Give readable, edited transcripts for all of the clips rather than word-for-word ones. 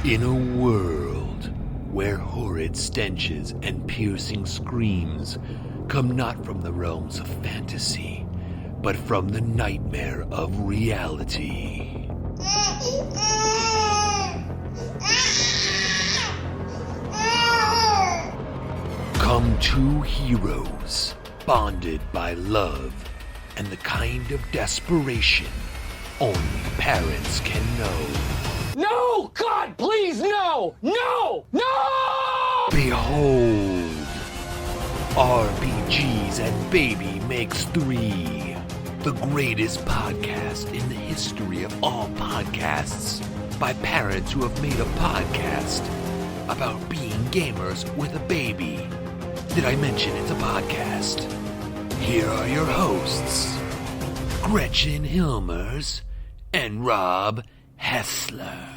In a world where horrid stenches and piercing screams come not from the realms of fantasy, but from the nightmare of reality. Come two heroes, bonded by love and the kind of desperation only parents can know. No! God, please, no! No! No! Behold, RPGs and Baby Makes 3, the greatest podcast in the history of all podcasts, by parents who have made a podcast about being gamers with a baby. Did I mention it's a podcast? Here are your hosts, Gretchen Hilmers and Rob Hessler.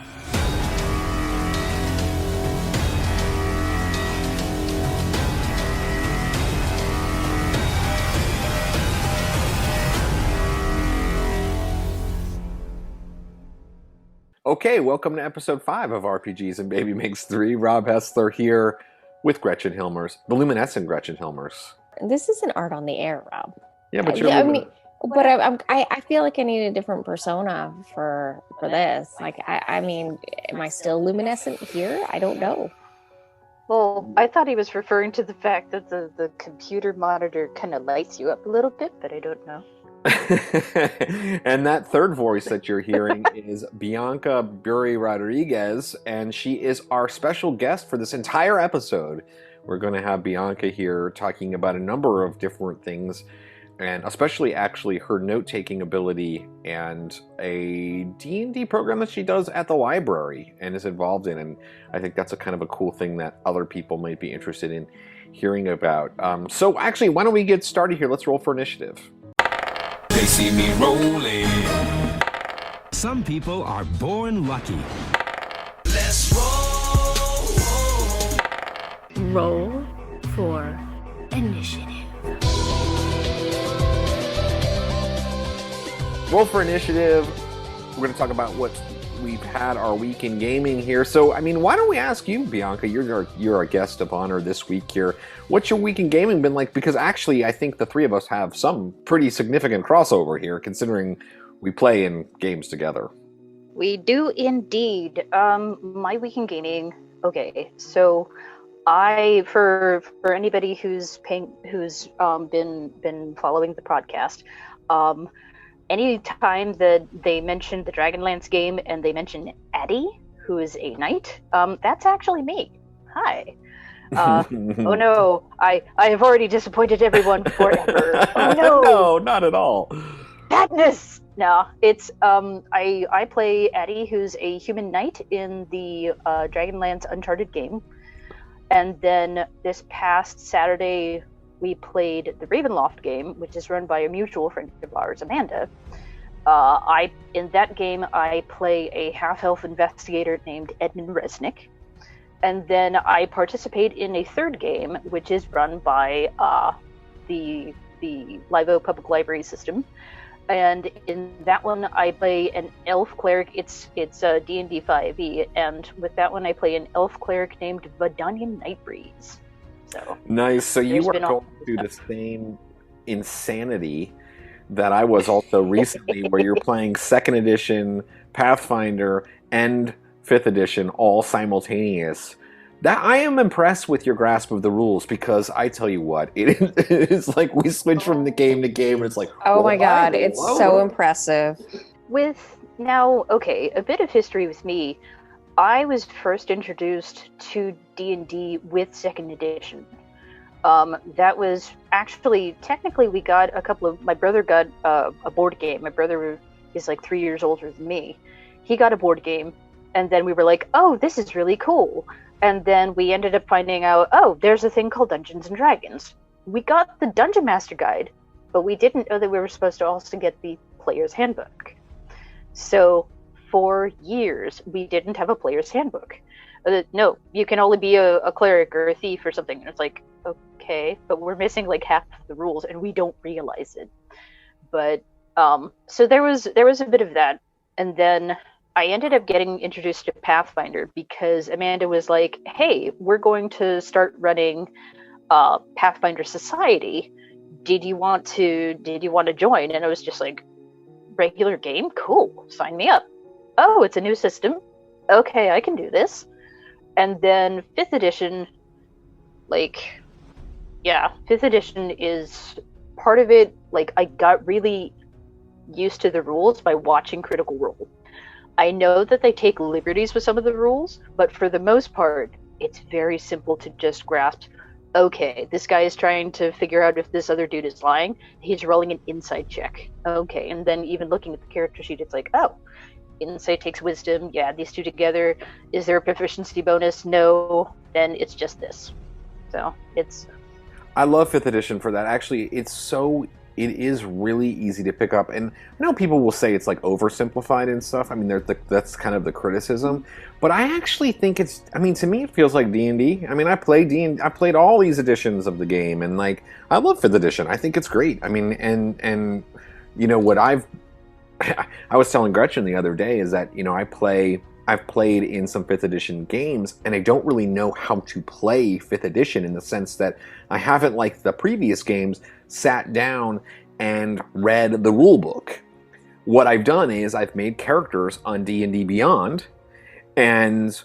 Okay, welcome to episode 5 of RPGs and Baby Makes 3. Rob Hessler here with Gretchen Hilmers, the luminescent Gretchen Hilmers. This isn't art on the air, Rob. Yeah, but you're I feel like I need a different persona for this. Like, I mean, am I still luminescent here? I don't know. Well, I thought he was referring to the fact that the computer monitor kind of lights you up a little bit, but I don't know. And that third voice that you're hearing is Bianca Bury Rodriguez, and she is our special guest for this entire episode. We're going to have Bianca here talking about a number of different things, and especially actually her note-taking ability and a D&D program that she does at the library and is involved in. And I think that's a kind of a cool thing that other people might be interested in hearing about. So actually, why don't we get started here? Let's roll for initiative. They see me rolling. Some people are born lucky. Let's roll. Roll for initiative. Roll for initiative. We're going to talk about what we've had our week in gaming here. So, I mean, why don't we ask you, Bianca? You're our guest of honor this week here. What's your week in gaming been like? Because actually, I think the three of us have some pretty significant crossover here, considering we play in games together. We do indeed. My week in gaming. Okay, so for anybody who's been following the podcast, any time that they mention the Dragonlance game and they mention Addie, who is a knight, that's actually me. Hi. Oh no, I have already disappointed everyone forever. Oh no. No, not at all. Madness! No, it's, I play Addie, who's a human knight in the Dragonlance Uncharted game. And then this past Saturday, we played the Ravenloft game, which is run by a mutual friend of ours, Amanda. In that game, I play a half-elf investigator named Edmund Resnick. And then I participate in a third game, which is run by the Livo Public Library system. And in that one, I play an elf cleric. It's D&D 5e, and with that one, I play an elf cleric named Vadanian Nightbreeze. So nice. So you were going through the same insanity that I was also recently, where you're playing 2nd edition Pathfinder and 5th edition all simultaneous. That I am impressed with your grasp of the rules, because I tell you what, it is like we switch from the game to game, and it's like, oh my god, it's so impressive. A bit of history with me. I was first introduced to D&D with 2nd edition. That was actually, technically, we got my brother got a board game. My brother is like 3 years older than me. He got a board game, and then we were like, oh, this is really cool. And then we ended up finding out, oh, there's a thing called Dungeons and Dragons. We got the Dungeon Master Guide, but we didn't know that we were supposed to also get the Player's Handbook. So for years, we didn't have a Player's Handbook. No, you can only be a cleric or a thief or something. And it's like, okay, but we're missing like half the rules, and we don't realize it. But so there was a bit of that, and then I ended up getting introduced to Pathfinder because Amanda was like, "Hey, we're going to start running Pathfinder Society. Did you want to join?" And I was just like, "Regular game? Cool. Sign me up." "Oh, it's a new system. Okay, I can do this." And then 5th edition, like, yeah, 5th edition is part of it. Like, I got really used to the rules by watching Critical Role. I know that they take liberties with some of the rules, but for the most part, it's very simple to just grasp. Okay, this guy is trying to figure out if this other dude is lying. He's rolling an insight check. Okay, and then even looking at the character sheet, it's like, oh, insight takes wisdom. Yeah, these two together. Is there a proficiency bonus? No. Then it's just this. So it's... I love 5th edition for that. Actually, it is really easy to pick up. And I know people will say it's like oversimplified and stuff. I mean, that's kind of the criticism. But I actually think to me, it feels like D&D. I mean, I played all these editions of the game, and like, I love 5th edition. I think it's great. I mean, and you know, what I was telling Gretchen the other day is that, you know, I've played in some 5th edition games, and I don't really know how to play 5th edition in the sense that I haven't, like the previous games, sat down and read the rule book. What I've done is I've made characters on D&D Beyond, and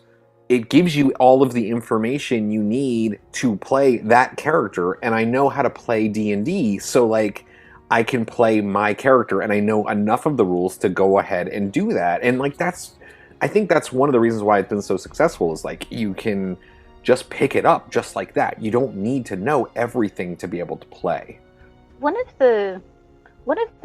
it gives you all of the information you need to play that character, and I know how to play D&D, so like, I can play my character, and I know enough of the rules to go ahead and do that. And like, I think that's one of the reasons why it's been so successful, is like, you can just pick it up just like that. You don't need to know everything to be able to play. One of the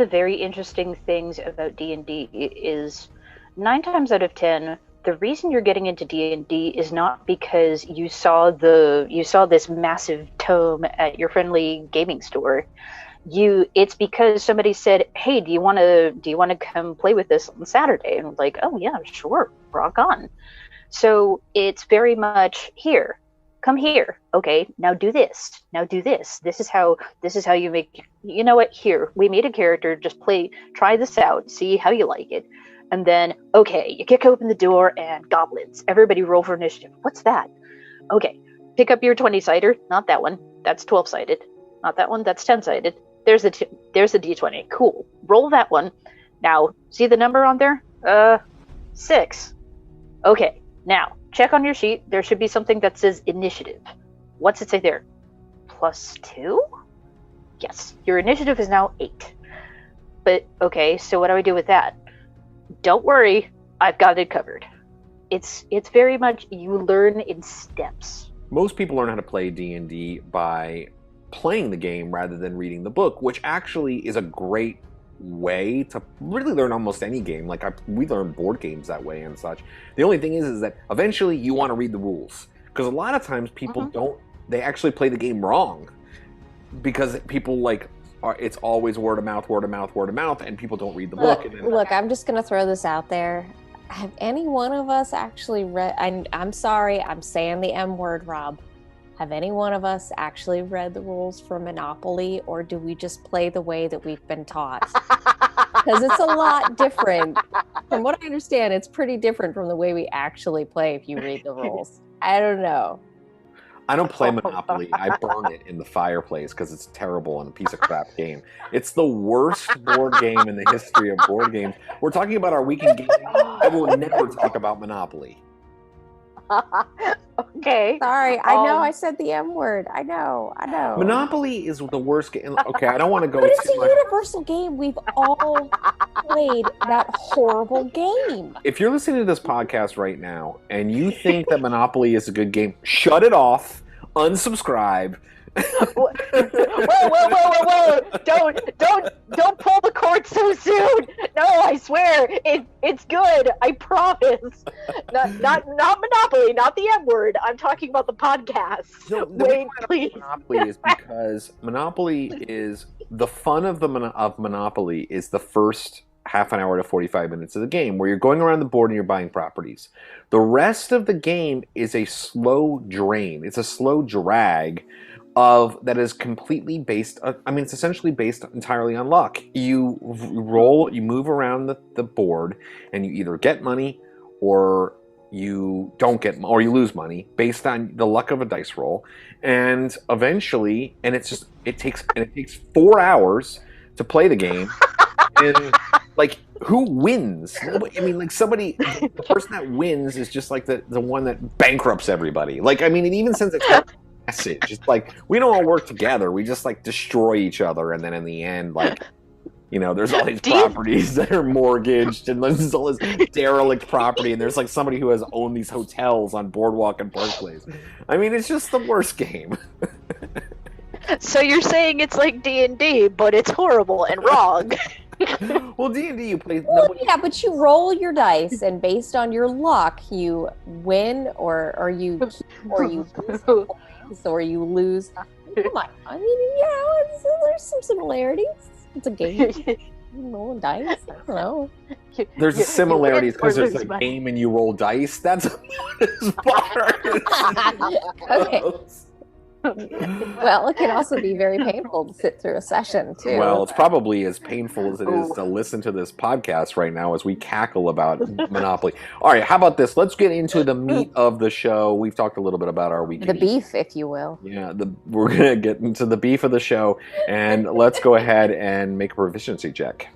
very interesting things about D&D is 9 times out of 10, the reason you're getting into D&D is not because you saw this massive tome at your friendly gaming store. It's because somebody said, "Hey, do you want to come play with us on Saturday?" And I'm like, "Oh yeah, sure, rock on." So it's very much, here, come here. Okay, now do this. Now do this. This is how you make. You know what? Here, we made a character. Just try this out. See how you like it. And then, okay, you kick open the door and goblins. Everybody roll for initiative. What's that? Okay, pick up your 20-sider. Not that one. That's 12-sided. Not that one. That's 10-sided. There's a D20. Cool. Roll that one. Now, see the number on there? 6. Okay. Now, check on your sheet. There should be something that says initiative. What's it say there? +2? Yes. Your initiative is now 8. But, okay, so what do I do with that? Don't worry. I've got it covered. It's very much, you learn in steps. Most people learn how to play D&D by playing the game rather than reading the book, which actually is a great way to really learn almost any game. Like, we learn board games that way and such. The only thing is that eventually you want to read the rules, because a lot of times people don't. They actually play the game wrong because people it's always word of mouth, and people don't read the book. Look, I'm just gonna throw this out there. Have any one of us actually read? I'm sorry, I'm saying the M word, Rob. Have any one of us actually read the rules for Monopoly, or do we just play the way that we've been taught? Because it's a lot different. From what I understand, it's pretty different from the way we actually play if you read the rules. I don't know. I don't play Monopoly. I burn it in the fireplace because it's terrible and a piece of crap game. It's the worst board game in the history of board games. We're talking about our weekend game. I will never talk about Monopoly. Okay. Sorry, I know I said the M word. I know. Monopoly is the worst game. Okay, I don't want to go. But it's a universal game. We've all played that horrible game. If you're listening to this podcast right now and you think that Monopoly is a good game, shut it off, unsubscribe. Whoa! Don't pull the cord so soon. No, I swear it's good. I promise. Not Monopoly, not the M word. I'm talking about the podcast. No, wait, please. Monopoly is because Monopoly is the fun of Monopoly is the first half an hour to 45 minutes of the game, where you're going around the board and you're buying properties. The rest of the game is a slow drain. It's a slow drag that is completely based. It's essentially based entirely on luck. You roll, you move around the board, and you either get money or you don't get, or you lose money based on the luck of a dice roll. And eventually, it takes 4 hours to play the game. And like, who wins? Nobody, the person that wins is just like the one that bankrupts everybody. Like, it even sends a message. It's like, we don't all work together. We just like destroy each other, and then in the end, like, there's all these properties that are mortgaged, and there's all this derelict property, and there's like somebody who has owned these hotels on Boardwalk and Park Place. It's just the worst game. So you're saying it's like D&D, but it's horrible and wrong. Well, D&D you play. Yeah, but you roll your dice, and based on your luck, you win or you or you lose. Come on, there's some similarities. It's a game. You roll dice. I don't know. There's similarities because there's a game and you roll dice. That's as far. Okay. Well, it can also be very painful to sit through a session, too. Well, it's probably as painful as it is to listen to this podcast right now as we cackle about Monopoly. All right, how about this? Let's get into the meat of the show. We've talked a little bit about our week. The beef, if you will. Yeah, we're going to get into the beef of the show, and let's go ahead and make a proficiency check.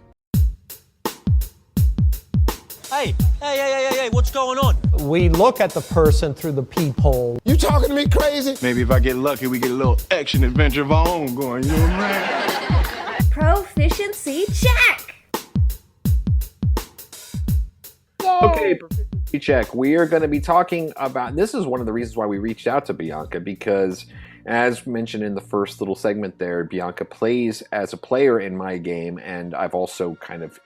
Hey, what's going on? We look at the person through the peephole. You talking to me crazy? Maybe if I get lucky, we get a little action adventure of our own going. You know what I'm saying? Proficiency check. Okay, proficiency check. We are going to be talking about, this is one of the reasons why we reached out to Bianca, because as mentioned in the first little segment there, Bianca plays as a player in my game, and I've also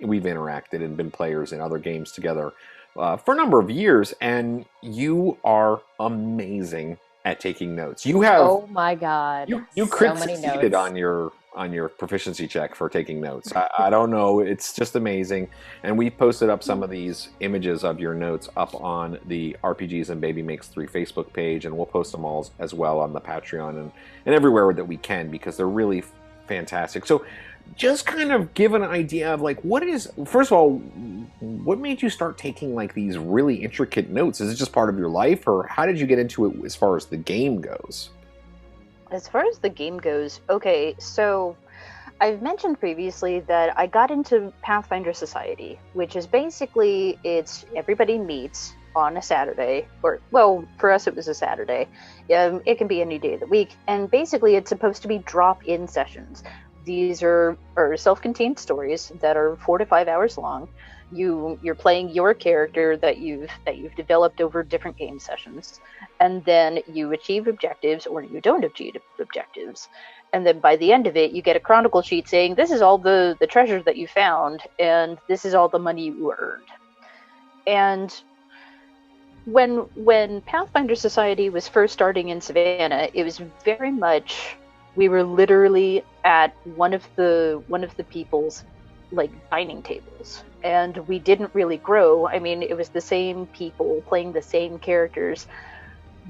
we've interacted and been players in other games together for a number of years, and you are amazing at taking notes. You have, oh my god, you so many succeeded notes. on your proficiency check for taking notes. I don't know, it's just amazing. And we posted up some of these images of your notes up on the RPGs and Baby Makes 3 Facebook page, and we'll post them all as well on the Patreon and everywhere that we can, because they're really fantastic. So just kind of give an idea of like, first of all, what made you start taking like these really intricate notes? Is it just part of your life, or how did you get into it as far as the game goes? As far as the game goes, okay, so I've mentioned previously that I got into Pathfinder Society, which is basically, everybody meets on a Saturday, or, well, for us it was a Saturday. It can be any day of the week, and basically it's supposed to be drop-in sessions. These are self-contained stories that are 4 to 5 hours long. You're playing your character that you've developed over different game sessions, and then you achieve objectives or you don't achieve objectives, and then by the end of it you get a chronicle sheet saying this is all the treasure that you found and this is all the money you earned. And when Pathfinder Society was first starting in Savannah, it was very much, we were literally at one of the people's like dining tables, and we didn't really grow. It was the same people playing the same characters.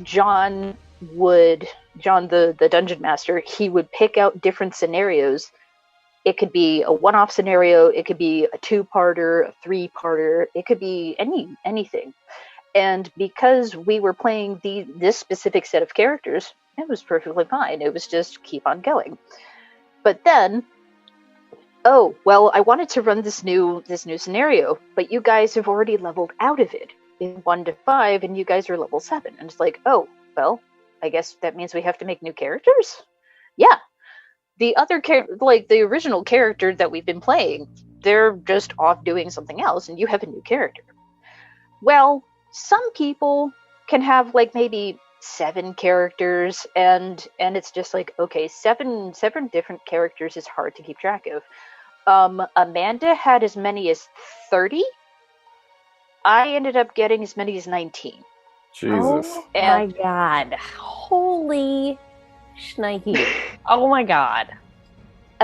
John, the dungeon master, he would pick out different scenarios. It could be a one-off scenario, it could be a 2-parter, a 3-parter, it could be anything. And because we were playing this specific set of characters, it was perfectly fine. It was just keep on going. But then, oh, well, I wanted to run this new scenario, but you guys have already leveled out of it in 1 to 5, and you guys are level 7. And it's like, oh, well, I guess that means we have to make new characters? Yeah. The other the original character that we've been playing, they're just off doing something else, and you have a new character. Well, some people can have like maybe 7 characters, and it's just like, okay, seven different characters is hard to keep track of. Amanda had as many as 30. I ended up getting as many as 19. Jesus. Oh my god. Holy shnikey. Oh my god.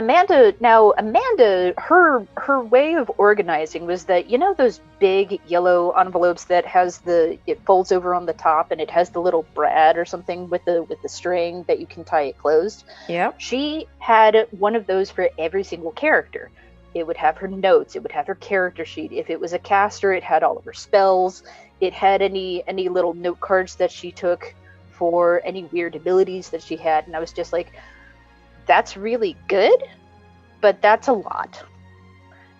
Amanda, her way of organizing was that, you know, those big yellow envelopes that it folds over on the top and it has the little brad or something with the string that you can tie it closed. Yep. She had one of those for every single character. It would have her notes. It would have her character sheet. If it was a caster, it had all of her spells. It had any little note cards that she took for any weird abilities that she had. And I was just like, that's really good, but that's a lot.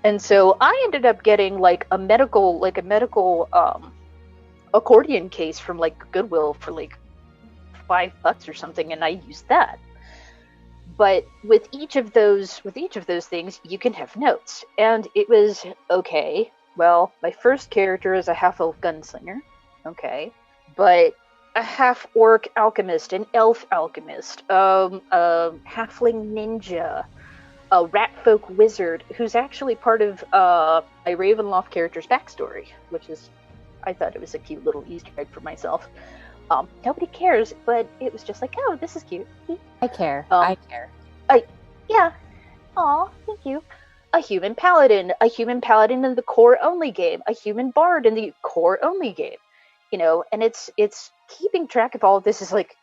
And so I ended up getting like a medical accordion case from like Goodwill for like $5 or something, and I used that. But with each of those things, you can have notes. And it was, okay, well, my first character is a half-elf gunslinger, okay, but a half-orc alchemist, an elf alchemist, a halfling ninja, a ratfolk wizard, who's actually part of my Ravenloft character's backstory, which is, I thought it was a cute little Easter egg for myself. Nobody cares, but it was just like, oh, this is cute. I care. Yeah. Aw, thank you. A human paladin in the core-only game, a human bard in the core-only game. You know, and it's keeping track of all of this is like,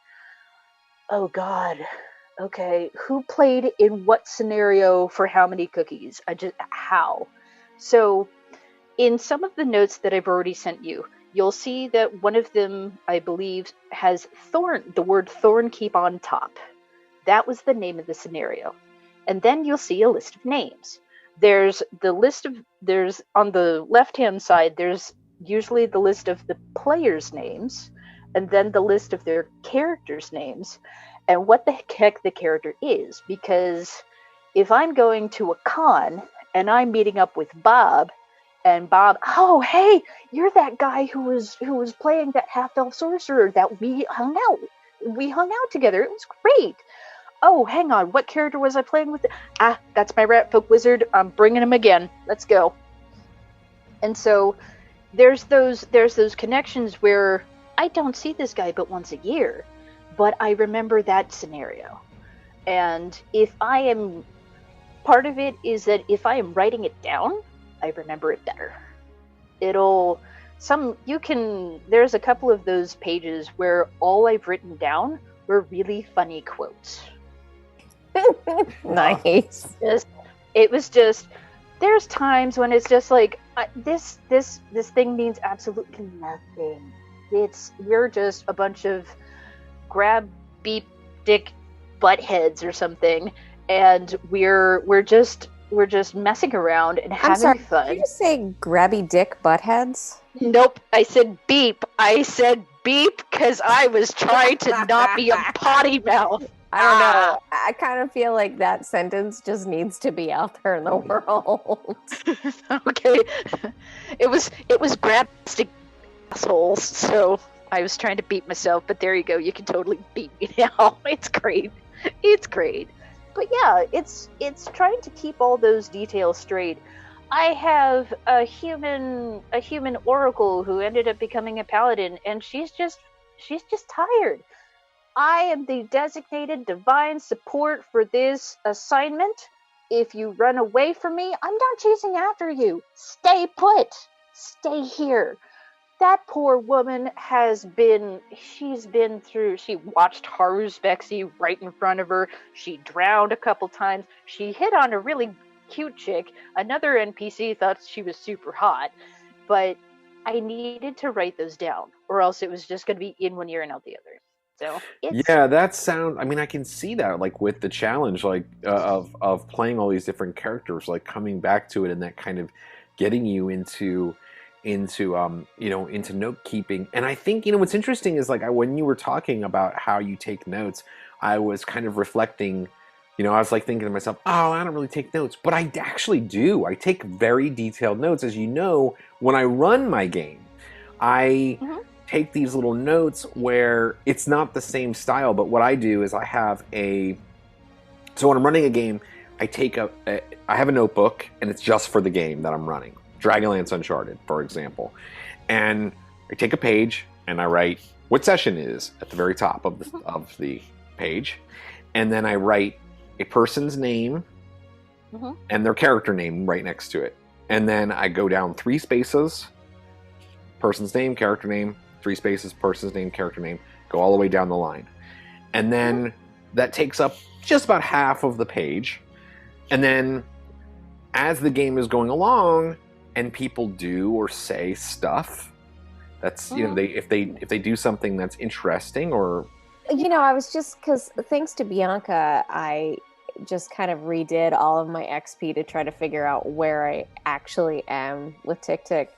oh God, okay, who played in what scenario for how many cookies? How? So in some of the notes that I've already sent you, you'll see that one of them, I believe, has the word thorn keep on top. That was the name of the scenario. And then you'll see a list of names. There's on the left-hand side, there's usually the list of the players' names, and then the list of their characters' names, and what the heck the character is. Because if I'm going to a con, and I'm meeting up with Bob, and Bob, oh, hey, you're that guy who was playing that half-elf sorcerer that we hung out together. It was great. Oh, hang on, what character was I playing with? That's my ratfolk wizard. I'm bringing him again. Let's go. And so there's those connections where I don't see this guy but once a year, but I remember that scenario. And part of it is that if I am writing it down, I remember it better. There's a couple of those pages where all I've written down were really funny quotes. Nice. It was just, there's times when it's just like, this thing means absolutely nothing. We're just a bunch of grab, beep, dick, butt heads or something, and we're just messing around and having fun. Did you say grabby dick butt heads? Nope, I said beep. I said beep because I was trying to not be a potty mouth. I don't know. I kind of feel like that sentence just needs to be out there in the world. Okay. It was grab stick assholes, so I was trying to beat myself, but there you go. You can totally beat me now. It's great. It's great. But yeah, it's trying to keep all those details straight. I have a human oracle who ended up becoming a paladin, and she's just tired. I am the designated divine support for this assignment. If you run away from me, I'm not chasing after you. Stay put. Stay here. That poor woman she watched Haru's Bexy right in front of her. She drowned a couple times. She hit on a really cute chick. Another NPC thought she was super hot. But I needed to write those down, or else it was just going to be in one ear and out the other. So yeah, I mean, I can see that, like, with the challenge, like, of playing all these different characters, like, coming back to it and that kind of getting you into note keeping. And I think, what's interesting is, like, when you were talking about how you take notes, I was kind of reflecting, I was like thinking to myself, oh, I don't really take notes, but I actually do. I take very detailed notes. As you know, when I run my game, I take these little notes where it's not the same style, but what I do is I have so when I'm running a game, I have a notebook, and it's just for the game that I'm running. Dragonlance Uncharted, for example. And I take a page, and I write what session it is at the very top of the page. And then I write a person's name and their character name right next to it. And then I go down 3 spaces, person's name, character name, 3 spaces, person's name, character name, go all the way down the line. And then that takes up just about half of the page. And then as the game is going along and people do or say stuff, that's, you know, if they do something that's interesting or... You know, I was just, because thanks to Bianca, I just kind of redid all of my XP to try to figure out where I actually am with Tick Tick.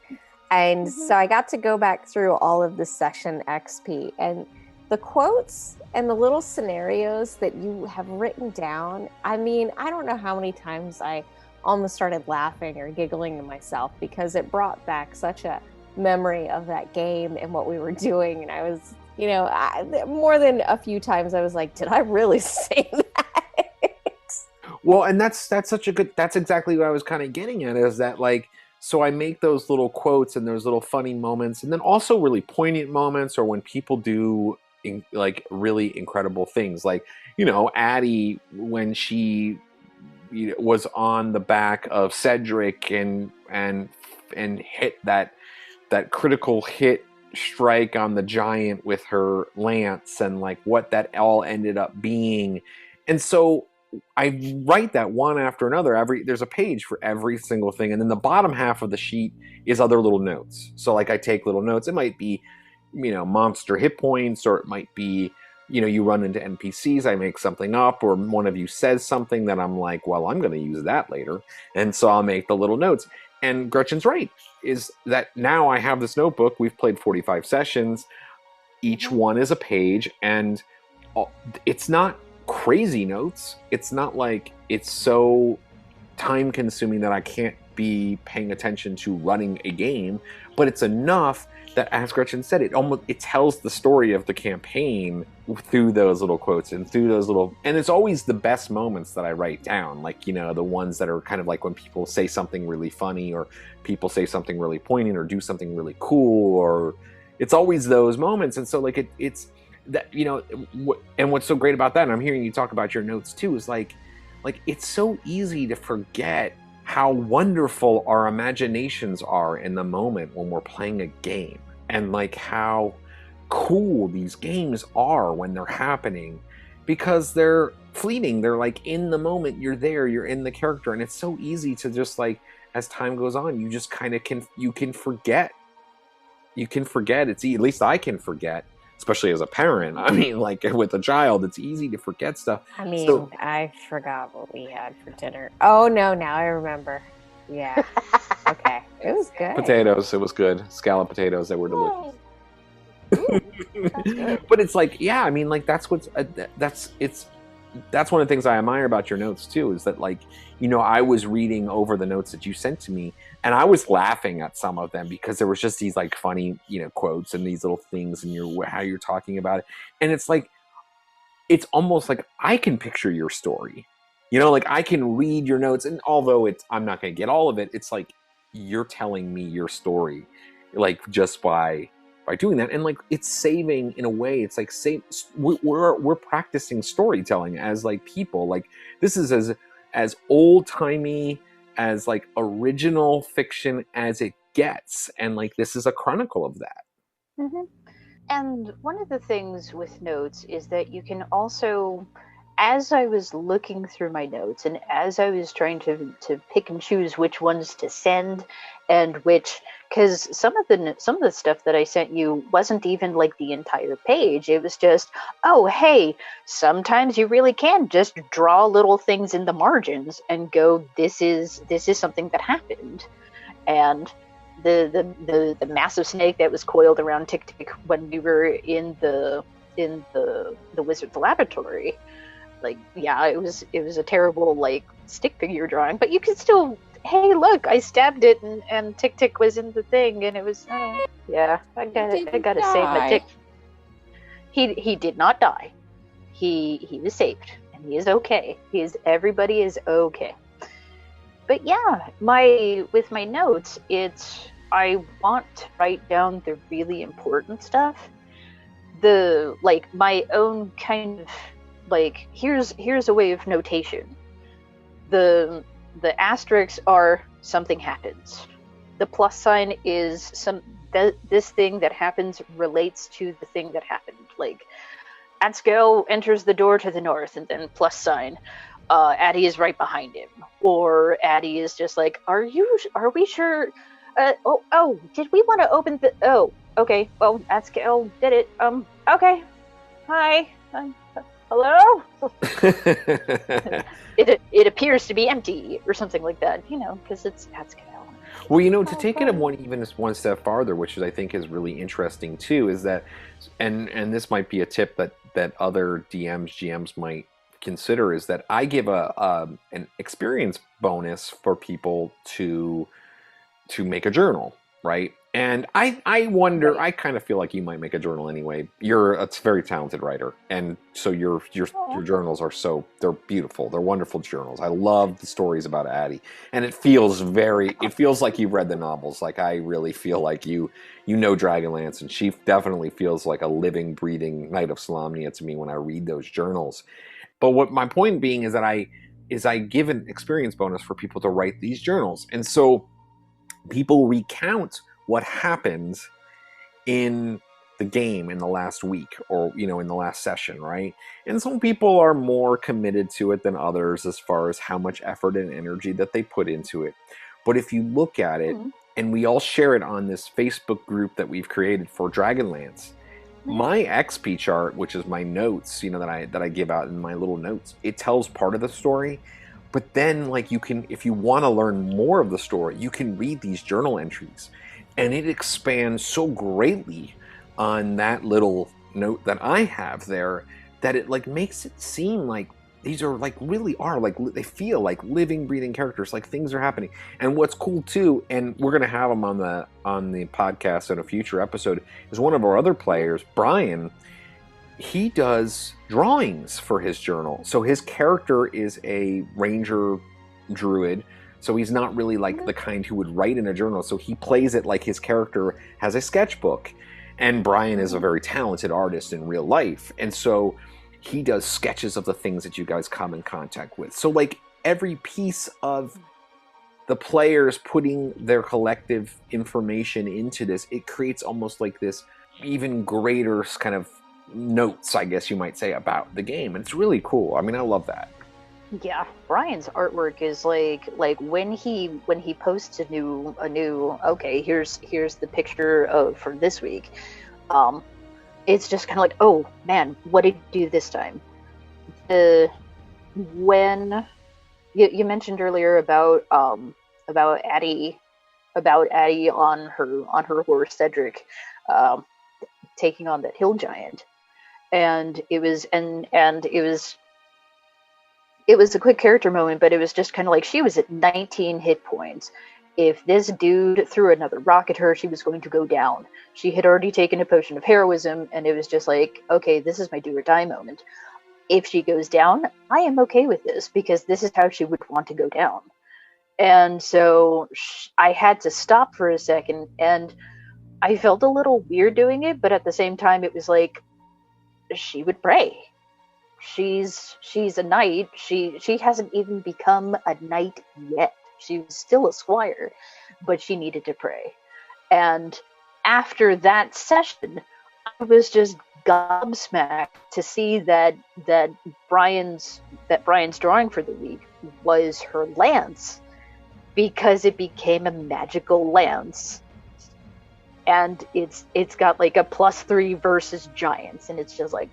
And so I got to go back through all of the session XP, and the quotes and the little scenarios that you have written down. I mean, I don't know how many times I almost started laughing or giggling to myself because it brought back such a memory of that game and what we were doing. And I was, you know, more than a few times I was like, did I really say that? Well, and that's such a good, that's exactly what I was kind of getting at, is that, like, so I make those little quotes and those little funny moments, and then also really poignant moments, or when people do like really incredible things, like, you know, Addie, when she, you know, was on the back of Cedric and hit that critical hit strike on the giant with her lance, and like what that all ended up being. And so I write that one after another. There's a page for every single thing, and then the bottom half of the sheet is other little notes. So like I take little notes. It might be, you know, monster hit points, or it might be, you know, you run into NPCs, I make something up, or one of you says something that I'm like, well, I'm going to use that later, and so I'll make the little notes. And Gretchen's right, is that now I have this notebook. We've played 45 sessions. Each one is a page, and it's not crazy notes. It's not like it's so time consuming that I can't be paying attention to running a game, but it's enough that, as Gretchen said, it tells the story of the campaign through those little quotes and through those little, and it's always the best moments that I write down, like, you know, the ones that are kind of like when people say something really funny, or people say something really poignant, or do something really cool, or it's always those moments. And so like it's that, you know, and what's so great about that, and I'm hearing you talk about your notes too, is like it's so easy to forget how wonderful our imaginations are in the moment when we're playing a game, and like how cool these games are when they're happening, because they're fleeting. They're like in the moment, you're there, you're in the character, and it's so easy to just, like, as time goes on, you just kind of can forget. You can forget. At least I can forget, especially as a parent. I mean, like with a child, it's easy to forget stuff. I mean, I forgot what we had for dinner. Oh no, now I remember. Yeah. Okay. It was good. Potatoes. It was good. Scalloped potatoes that were delicious. But it's like, yeah, I mean, like that's one of the things I admire about your notes too, is that, like, you know, I was reading over the notes that you sent to me, and I was laughing at some of them because there was just these like funny, you know, quotes and these little things, and how you're talking about it, and it's like, it's almost like I can picture your story, you know, like I can read your notes, and although I'm not going to get all of it, it's like you're telling me your story, like just by doing that. And like it's saving, in a way, it's like we're practicing storytelling as like people. Like this is as old-timey, as like original fiction as it gets, and like this is a chronicle of that. Mm-hmm. And one of the things with notes is that you can also, as I was looking through my notes and as I was trying to pick and choose which ones to send and which, because some of the stuff that I sent you wasn't even like the entire page. It was just, oh hey, sometimes you really can just draw little things in the margins and go, this is something that happened. And the massive snake that was coiled around Tick Tick when we were in the wizard's laboratory, like, yeah, it was a terrible like stick figure drawing, but you could still, hey look, I stabbed it and Tick Tick was in the thing, and it was yeah, I gotta say, my Tick, he did not die. He was saved, and he is okay. Everybody is okay. But yeah, with my notes, I want to write down the really important stuff. The, like, my own kind of, like, here's a way of notation. The the asterisks are something happens. The plus sign is this thing that happens relates to the thing that happened. Like, Atskill enters the door to the north, and then plus sign. Addie is right behind him. Or Addie is just like, are we sure? Did we want to open the? Oh, okay. Well, Atskill did it. Okay. Hi. Hello. It appears to be empty or something like that. Because it's Atskill. Well, to take it one step farther, which I think is really interesting too, is that, and this might be a tip that other DMs, GMs might consider, is that I give an experience bonus for people to make a journal, right? And I wonder, I kind of feel like you might make a journal anyway. You're a very talented writer, and so your journals are they're beautiful. They're wonderful journals. I love the stories about Addie, and it feels like you've read the novels. Like, I really feel like you know Dragonlance, and she definitely feels like a living, breathing Knight of Solamnia to me when I read those journals. But what my point being is that I give an experience bonus for people to write these journals, and so people recount what happens in the game in the last week, or in the last session, right? And some people are more committed to it than others as far as how much effort and energy that they put into it. But if you look at it, and we all share it on this Facebook group that we've created for Dragonlance, my XP chart, which is my notes, that I give out in my little notes, it tells part of the story. But then, like, you can, if you want to learn more of the story, you can read these journal entries, and it expands so greatly on that little note that I have there that it like makes it seem like these are like really are like they feel like living, breathing characters, like things are happening. And what's cool too, and we're gonna have him on the podcast in a future episode, is one of our other players, Brian. He does drawings for his journal. So his character is a ranger druid. So he's not really like the kind who would write in a journal. So he plays it like his character has a sketchbook. And Brian is a very talented artist in real life. And so he does sketches of the things that you guys come in contact with. So like every piece of the players putting their collective information into this, it creates almost like this even greater kind of notes, I guess you might say, about the game. And it's really cool. I mean, I love that. Yeah, Brian's artwork is like when he posts a new okay, here's the picture for this week. It's just kind of like, oh man, what did you do this time? When you mentioned earlier about Addie on her horse Cedric, taking on that hill giant, and it was a quick character moment, but it was just kind of like she was at 19 hit points. If this dude threw another rock at her, she was going to go down. She had already taken a potion of heroism, and it was just like, okay, this is my do or die moment. If she goes down, I am okay with this, because this is how she would want to go down. And so I had to stop for a second, and I felt a little weird doing it, but at the same time, it was like, she would pray. She's a knight. She hasn't even become a knight yet. She was still a squire, but she needed to pray. And after that session, I was just gobsmacked to see that Brian's drawing for the week was her lance, because it became a magical lance. And it's got like a +3 versus giants, and it's just like,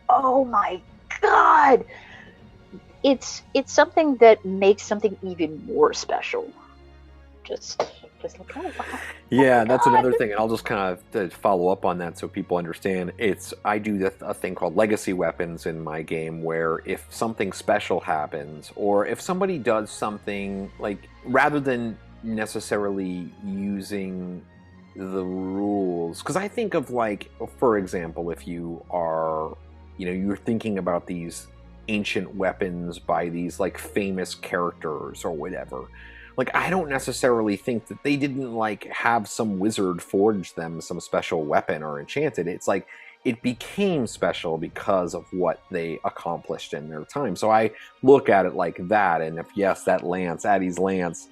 oh my God, it's something that makes something even more special. Just like, oh wow. Yeah, that's another thing, and I'll just kind of follow up on that so people understand. I do a thing called legacy weapons in my game, where if something special happens, or if somebody does something, like, rather than necessarily using the rules, because I think of, like, for example, if you are, you're thinking about these ancient weapons by these like famous characters or whatever. Like, I don't necessarily think that they didn't like have some wizard forge them some special weapon or enchant it. It's like it became special because of what they accomplished in their time. So I look at it like that, and if yes, that lance, Addie's lance,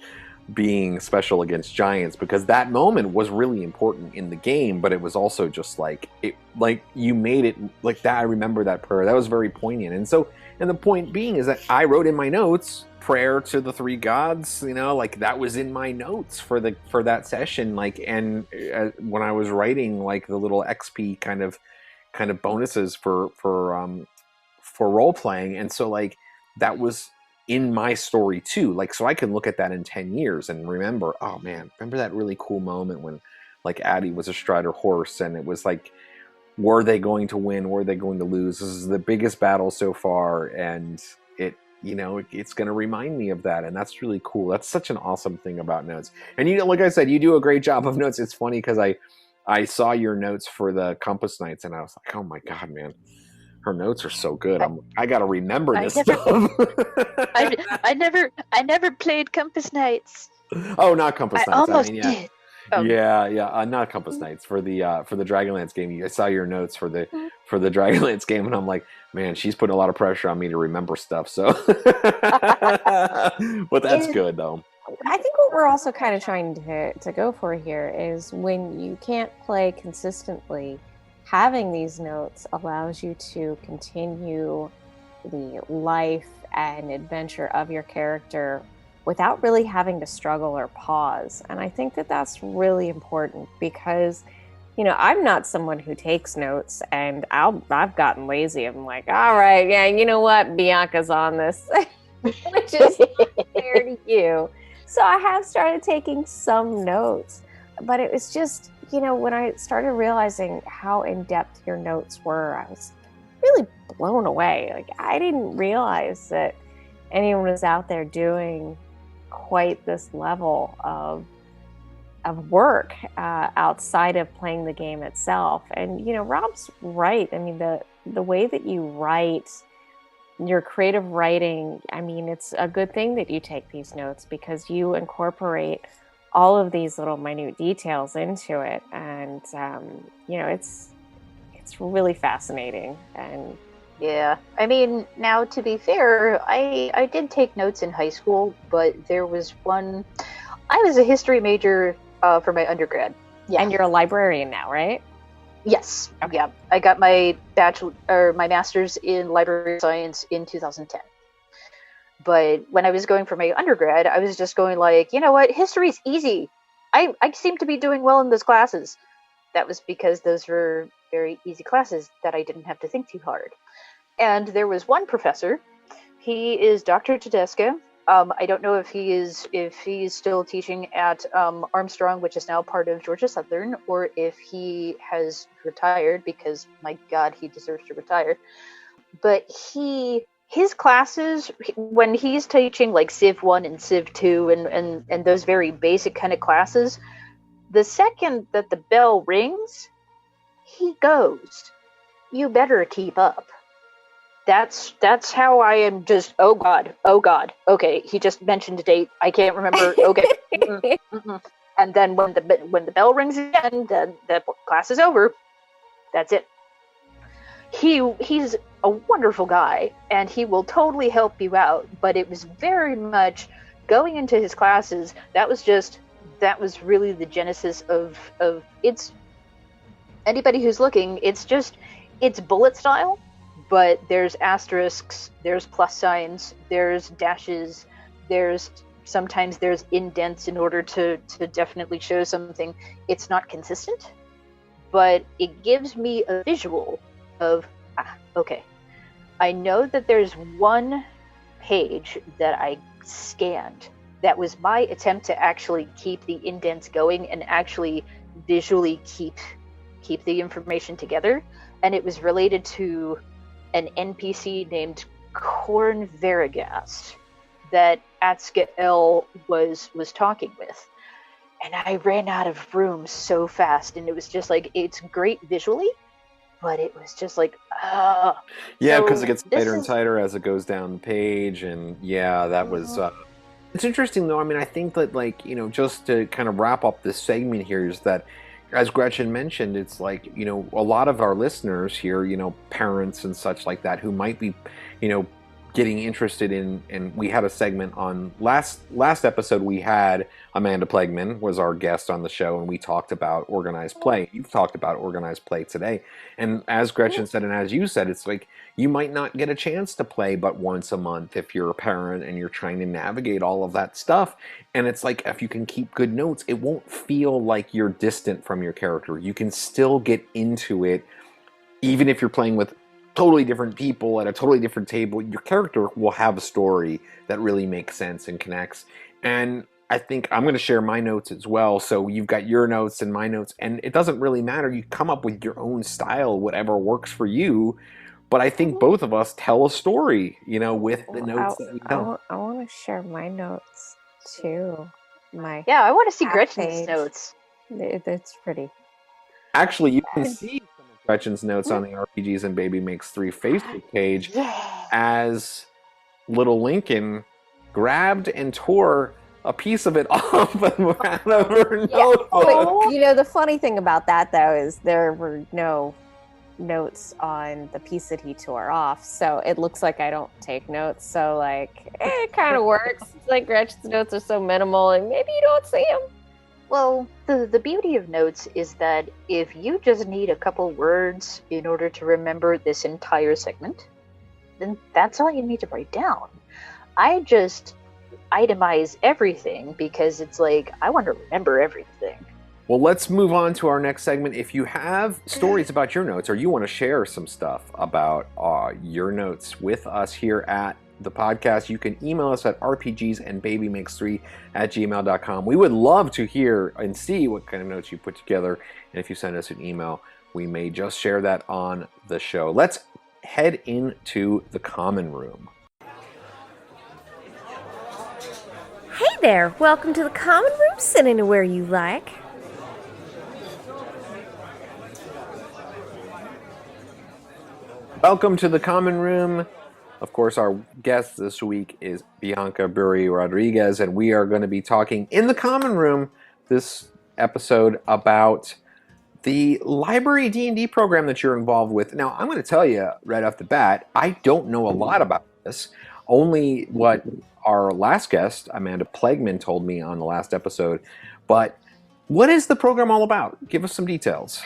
being special against giants, because that moment was really important in the game, but it was also just like it, like you made it like that. I remember that prayer. That was very poignant. And so, and the point being is that I wrote in my notes prayer to the three gods, you know, like that was in my notes for that session. Like, and when I was writing like the little XP kind of bonuses for role playing, and so like that was in my story too. Like, so I can look at that in 10 years and remember, oh man, remember that really cool moment when like Addie was a Strider horse, and it was like, were they going to win? Were they going to lose? This is the biggest battle so far, and it, you know, it's going to remind me of that, and that's really cool. That's such an awesome thing about notes. And you know, like I said, you do a great job of notes. It's funny because I saw your notes for the Compass Knights, and I was like, oh my god, man, her notes are so good. I got to remember this stuff. I never played Compass Knights. Oh, not Compass Knights. I almost did. Yeah, not Compass Knights, for the Dragonlance game. I saw your notes for the Dragonlance game, and I'm like, man, she's putting a lot of pressure on me to remember stuff. So, but that's good though. I think what we're also kind of trying to go for here is when you can't play consistently, having these notes allows you to continue the life and adventure of your character without really having to struggle or pause. And I think that that's really important because, you know, I'm not someone who takes notes, and I've gotten lazy. I'm like, all right, yeah, you know what? Bianca's on this, which is fair to you. So I have started taking some notes, but it was just, you know, when I started realizing how in-depth your notes were, I was really blown away. Like, I didn't realize that anyone was out there doing quite this level of work outside of playing the game itself. And, you know, Rob's right. I mean, the way that you write, your creative writing, I mean, it's a good thing that you take these notes because you incorporate all of these little minute details into it. And, you know, it's really fascinating. And yeah, I mean, now to be fair, I did take notes in high school, but there was one, I was a history major for my undergrad. Yeah. And you're a librarian now, right? Yes. Okay. Yeah. I got my my master's in library science in 2010. But when I was going for my undergrad, I was just going like, you know what, history's easy. I seem to be doing well in those classes. That was because those were very easy classes that I didn't have to think too hard. And there was one professor. He is Dr. Tedesca. I don't know if he's still teaching at Armstrong, which is now part of Georgia Southern, or if he has retired, because my God, he deserves to retire. But his classes, when he's teaching like Civ 1 and Civ 2 and those very basic kind of classes, the second that the bell rings, he goes, you better keep up. That's how I am. Just, oh god, okay, he just mentioned a date, I can't remember. Okay. And then when the bell rings again, then the class is over. That's it. He's a wonderful guy, and he will totally help you out, but it was very much going into his classes, that was really the genesis of it's anybody who's looking, it's bullet style, but there's asterisks, there's plus signs, there's dashes, sometimes there's indents in order to definitely show something. It's not consistent, but it gives me a visual of, okay, I know that there's one page that I scanned that was my attempt to actually keep the indents going and actually visually keep the information together, and it was related to an NPC named Korn Varigast that Atskael was talking with. And I ran out of room so fast, and it was just like, it's great visually, but it was just like, yeah, because it gets tighter and tighter as it goes down the page, and yeah, that was... It's interesting, though. I mean, I think that, like, you know, just to kind of wrap up this segment here is that as Gretchen mentioned, it's like, you know, a lot of our listeners here, you know, parents and such like that, who might be, you know, getting interested in, and we had a segment on last episode. We had Amanda Plegman was our guest on the show, and we talked about organized play. You've talked about organized play today, and as Gretchen said, and as you said, it's like you might not get a chance to play but once a month if you're a parent and you're trying to navigate all of that stuff. And it's like, if you can keep good notes, it won't feel like you're distant from your character. You can still get into it, even if you're playing with totally different people at a totally different table. Your character will have a story that really makes sense and connects. And I think I'm going to share my notes as well. So you've got your notes and my notes, and it doesn't really matter. You come up with your own style, whatever works for you. But I think both of us tell a story, you know, with the notes that we tell. I want to share my notes too. Yeah, I want to see Gretchen's notes. It's pretty. Actually, you can see some of Gretchen's notes on the RPGs and Baby Makes 3 Facebook page as little Lincoln grabbed and tore a piece of it off and ran over notebook. You know, the funny thing about that, though, is there were no notes on the piece that he tore off, so it looks like I don't take notes. So, like, it kind of works. It's like Gretchen's notes are so minimal, and maybe you don't see them. Well, the beauty of notes is that if you just need a couple words in order to remember this entire segment, then that's all you need to write down. I just itemize everything because it's like, I want to remember everything. Well, let's move on to our next segment. If you have stories about your notes, or you want to share some stuff about your notes with us here at the podcast, you can email us at rpgsandbabymakes3@gmail.com. We would love to hear and see what kind of notes you put together. And if you send us an email, we may just share that on the show. Let's head into the common room. Hey there, welcome to the common room. Sit anywhere you like. Welcome to the common room. Of course, our guest this week is Bianca Bury Rodriguez, and we are going to be talking in the common room this episode about the library D&D program that you're involved with. Now, I'm going to tell you right off the bat, I don't know a lot about this. Only what our last guest, Amanda Plegman, told me on the last episode. But what is the program all about? Give us some details.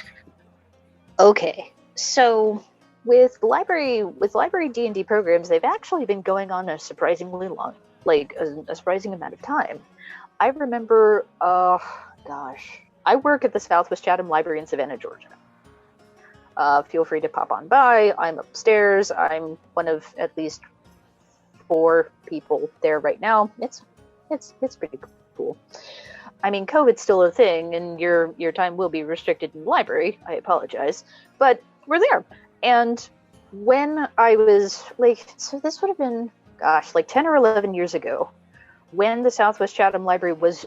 Okay, so with library D&D programs, they've actually been going on a surprisingly long, like a surprising amount of time. I remember, I work at the Southwest Chatham Library in Savannah, Georgia. Feel free to pop on by. I'm upstairs. I'm one of at least 4 people there right now. It's pretty cool. I mean, COVID's still a thing, and your time will be restricted in the library. I apologize, but we're there. And when I was so this would have been, like 10 or 11 years ago, when the Southwest Chatham Library was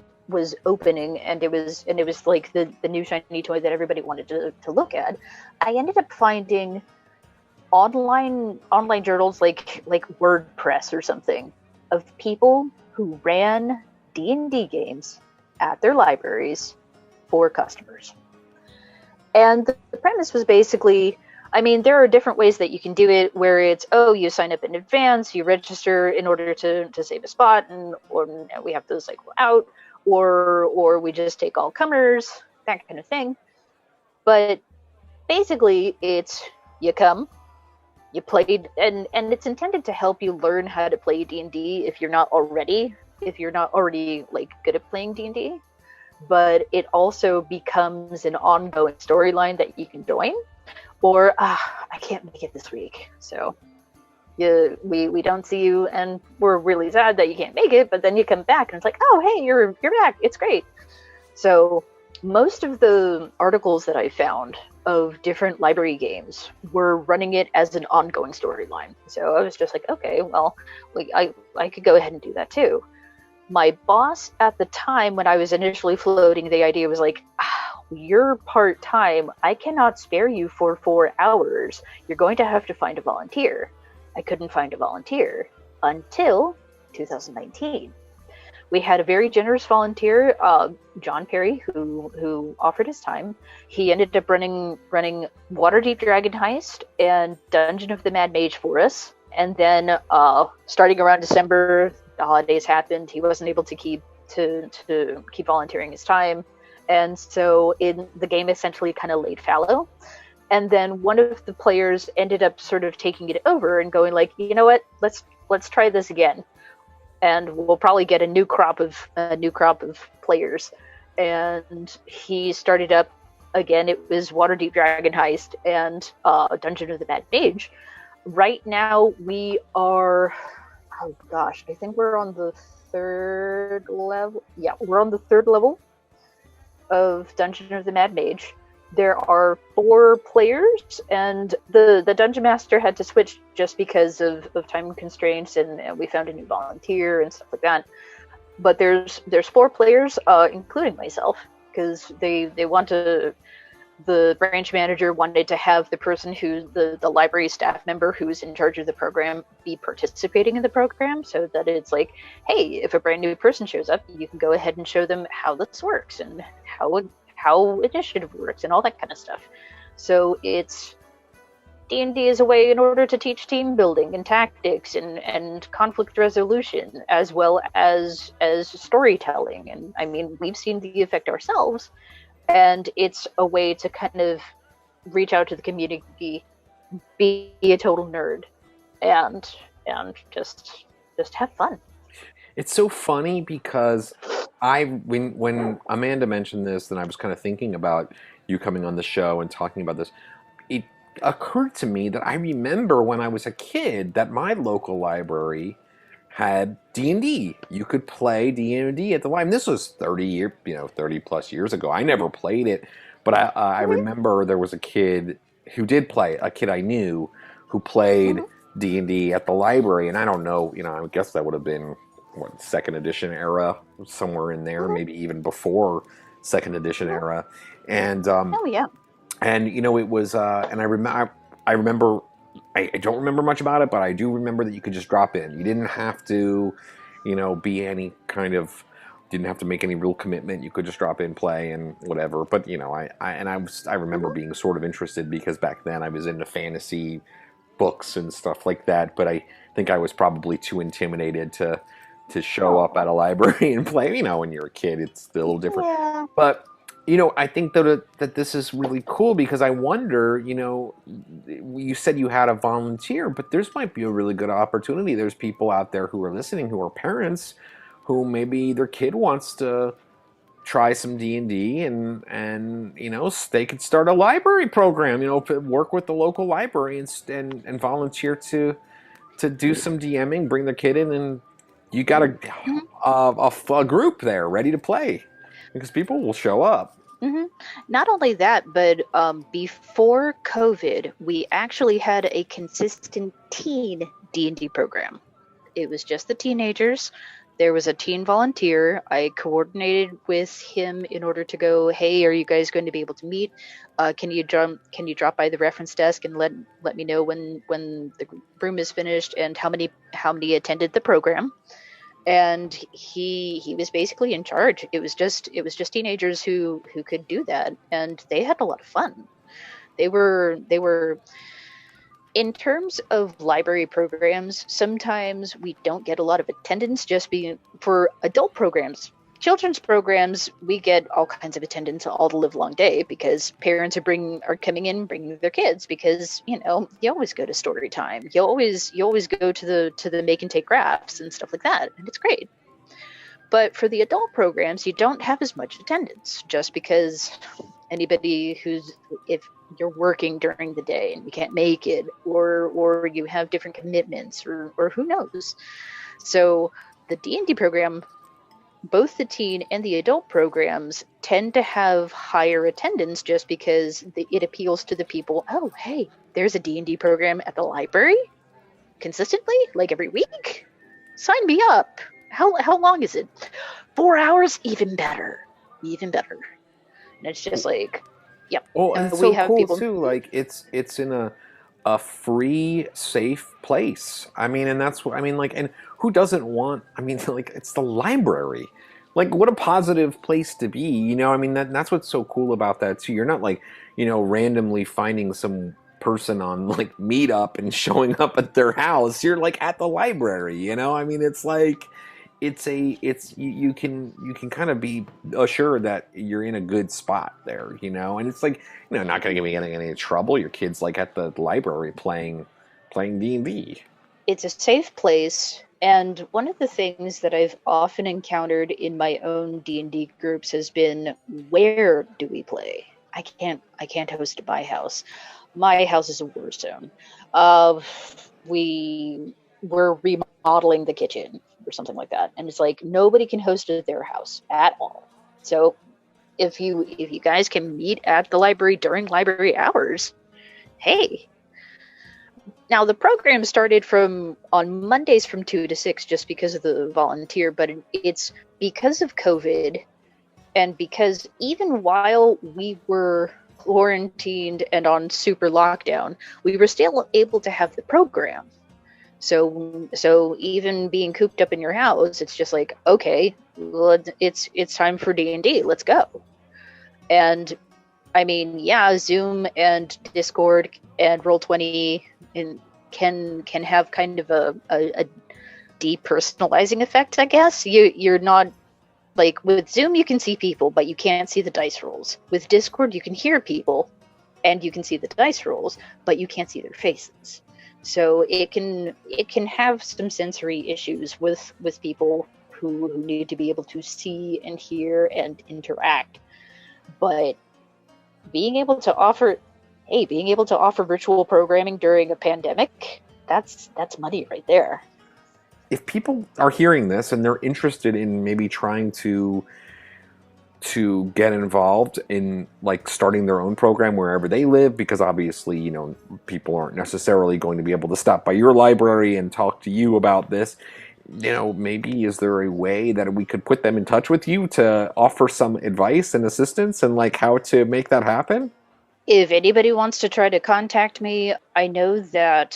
opening, and it was like the new shiny toy that everybody wanted to look at. I ended up finding online journals like WordPress or something of people who ran D&D games at their libraries for customers. And the premise was basically, I mean, there are different ways that you can do it, where it's, you sign up in advance, you register in order to save a spot, or we have to cycle out, or we just take all comers, that kind of thing. But basically, it's you come, you played, and it's intended to help you learn how to play D&D if you're not already like good at playing D&D. But it also becomes an ongoing storyline that you can join. Or I can't make it this week, so we don't see you, and we're really sad that you can't make it. But then you come back, and it's like, oh, hey, you're back. It's great. So most of the articles that I found of different library games were running it as an ongoing storyline. So I was just like, okay, well, I could go ahead and do that too. My boss at the time, when I was initially floating the idea, was like, you're part-time. I cannot spare you for 4 hours. You're going to have to find a volunteer. I couldn't find a volunteer until 2019, we had a very generous volunteer, John Perry, who offered his time. He ended up running Waterdeep Dragon Heist and Dungeon of the Mad Mage for us. And then starting around December, the holidays happened. He wasn't able to keep volunteering his time, and so the game essentially kind of laid fallow. And then one of the players ended up sort of taking it over and going like, you know what, let's try this again, and we'll probably get a new crop of players. And he started up again. It was Waterdeep Dragon Heist and Dungeon of the Mad Mage. Right now we are, oh gosh, I think we're on the third level. Yeah, we're on the third level of Dungeon of the Mad Mage. There are 4 players, and the Dungeon Master had to switch just because of time constraints, and we found a new volunteer and stuff like that. But there's 4 players, including myself, because they want to. The branch manager wanted to have the person who's the library staff member who's in charge of the program be participating in the program, so that it's like, hey, if a brand new person shows up, you can go ahead and show them how this works and how initiative works and all that kind of stuff. So it's D&D is a way in order to teach team building and tactics and conflict resolution, as well as storytelling. And I mean, we've seen the effect ourselves. And it's a way to kind of reach out to the community, be a total nerd, and just have fun. It's so funny because when Amanda mentioned this, and I was kind of thinking about you coming on the show and talking about this, it occurred to me that I remember when I was a kid that my local library had D&D. You could play D&D at the library. This was 30 plus years ago. I never played it, but I remember there was a kid who did play, a kid I knew who played D&D at the library, and I don't know, I guess that would have been second edition era, somewhere in there, maybe even before second edition era, and oh yeah, and it was, and I remember. I don't remember much about it, but I do remember that you could just drop in. You didn't have to, be any kind of, didn't have to make any real commitment. You could just drop in, play, and whatever. But I remember being sort of interested because back then I was into fantasy books and stuff like that. But I think I was probably too intimidated to show up at a library and play. When you're a kid, it's a little different. Yeah. But I think that this is really cool because I wonder, you said you had a volunteer, but there's might be a really good opportunity. There's people out there who are listening who are parents who maybe their kid wants to try some D&D and they could start a library program, work with the local library and volunteer to do some DMing, bring their kid in, and you got a group there ready to play. Because people will show up. Mm-hmm. Not only that, but before COVID, we actually had a consistent teen D&D program. It was just the teenagers. There was a teen volunteer. I coordinated with him in order to go, hey, are you guys going to be able to meet? Can you drop by the reference desk and let me know when the room is finished and how many attended the program? And he was basically in charge. It was just teenagers who could do that, and they had a lot of fun. They were in terms of library programs, sometimes we don't get a lot of attendance just being for adult programs. Children's programs, we get all kinds of attendance all the live long day because parents are coming in bringing their kids because you always go to story time. You always go to the make and take crafts and stuff like that, and it's great. But for the adult programs, you don't have as much attendance just because anybody if you're working during the day and you can't make it, or you have different commitments, or who knows. So the D&D program, both the teen and the adult programs, tend to have higher attendance just because it appeals to the people. Oh, hey, there's a D&D program at the library consistently, like every week. Sign me up. How long is it? 4 hours? Even better. And it's just like, yep. Oh, and it's so cool too. Like it's in a a free, safe place. I mean, and that's what I mean. Like, and who doesn't want? I mean, like, it's the library. Like, what a positive place to be. You know, I mean, that's what's so cool about that too. You're not like, you know, randomly finding some person on like Meetup and showing up at their house. You're like at the library. You know, I mean, it's like. You can kind of be assured that you're in a good spot there, you know, and it's like, you know, not going to get any trouble. Your kid's like at the library playing D&D. It's a safe place, and one of the things that I've often encountered in my own D&D groups has been, where do we play? I can't host at my house. My house is a war zone. We're remodeling the kitchen or something like that, and it's like nobody can host at their house at all. So if you guys can meet at the library during library hours, hey. Now the program started on Mondays from 2 to 6 just because of the volunteer, but it's because of COVID, and because even while we were quarantined and on super lockdown, we were still able to have the program. So even being cooped up in your house, it's just like, okay, it's time for D&D. Let's go. And I mean, yeah, Zoom and Discord and Roll20 can have kind of a depersonalizing effect, I guess. You're not like with Zoom, you can see people, but you can't see the dice rolls. With Discord, you can hear people and you can see the dice rolls, but you can't see their faces. So it can have some sensory issues with people who need to be able to see and hear and interact. But being able to offer virtual programming during a pandemic, that's money right there. If people are hearing this and they're interested in maybe trying to get involved in like starting their own program wherever they live, because obviously, you know, people aren't necessarily going to be able to stop by your library and talk to you about this, you know, maybe is there a way that we could put them in touch with you to offer some advice and assistance and like how to make that happen? If anybody wants to try to contact me, I know that,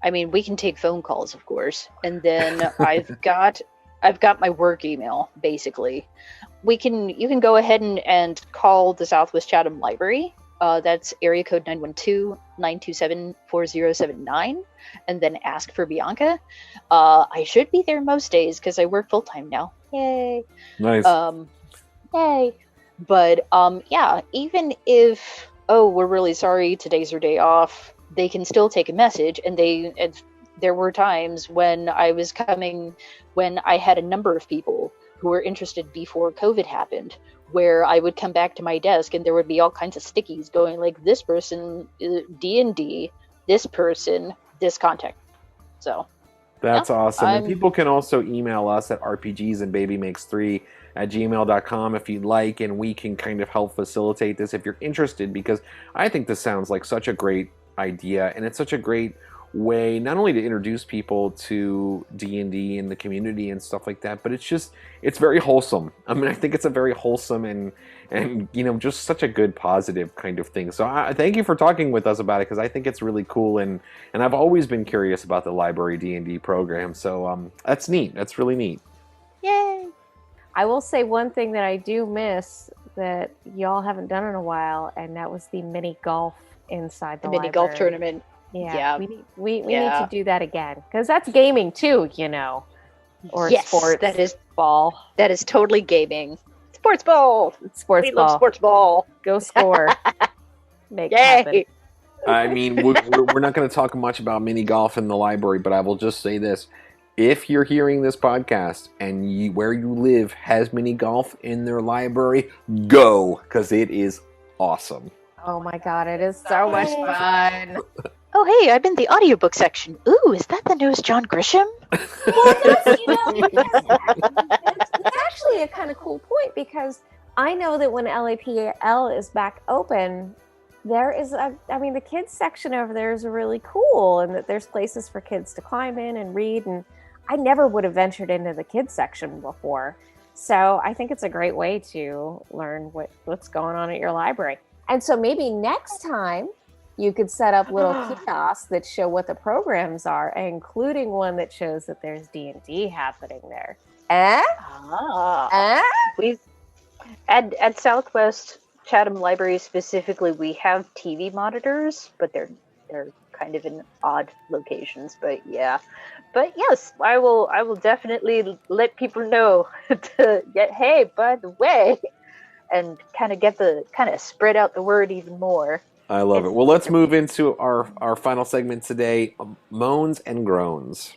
I mean, we can take phone calls, of course, and then I've got my work email, basically. You can go ahead and call the Southwest Chatham Library. That's area code 912-927-4079, and then ask for Bianca. I should be there most days because I work full time now. Yay! Nice. Yay! But yeah, even if we're really sorry, today's your day off, they can still take a message, and there were times when I had a number of people who were interested before COVID happened, where I would come back to my desk and there would be all kinds of stickies going like, this person, D&D, this person, this contact. So that's awesome. And people can also email us at rpgsandbabymakes3@gmail.com if you'd like, and we can kind of help facilitate this if you're interested, because I think this sounds like such a great idea, and it's such a great way not only to introduce people to D&D and the community and stuff like that, but it's very wholesome. I mean, I think it's a very wholesome and you know, just such a good positive kind of thing. So I thank you for talking with us about it, because I think it's really cool, and I've always been curious about the library D&D program. So that's neat. That's really neat. Yay! I will say one thing that I do miss that y'all haven't done in a while, and that was the mini golf inside the library. Mini golf tournament. Yeah. We need to do that again, because that's gaming too, you know. Or yes, sports. That is ball. That is totally gaming. Sports ball. We love sports ball. Go score. Make it Yay! happen. I mean, we're not going to talk much about mini golf in the library, but I will just say this. If you're hearing this podcast and where you live has mini golf in their library, go, because it is awesome. Oh my God, it is so much fun. Oh, hey, I'm in the audiobook section. Ooh, is that the newest John Grisham? Well, that's, you know, it's actually a kind of cool point, because I know that when LAPL is back open, there is the kids section over there is really cool, and that there's places for kids to climb in and read, and I never would have ventured into the kids section before. So I think it's a great way to learn what's going on at your library. And so maybe next time You could set up little kiosks that show what the programs are, including one that shows that there's D&D happening there. We've at Southwest Chatham Library specifically, we have TV monitors, but they're kind of in odd locations. But yes, I will definitely let people know to get. Hey, by the way, and kind of spread out the word even more. I love it. Well, let's move into our final segment today, moans and groans.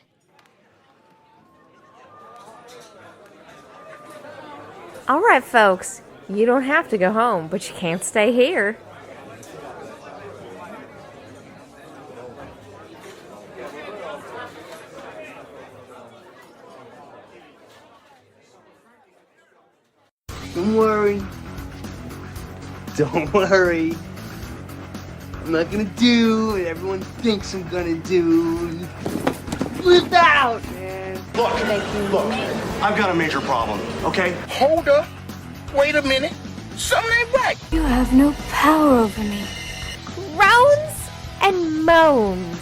All right, folks, you don't have to go home, but you can't stay here. Don't worry. Don't worry. I'm not gonna do what everyone thinks I'm gonna do. Flip out, man. Look, I've got a major problem, okay? Hold up. Wait a minute. Something ain't right. You have no power over me. Groans and moans.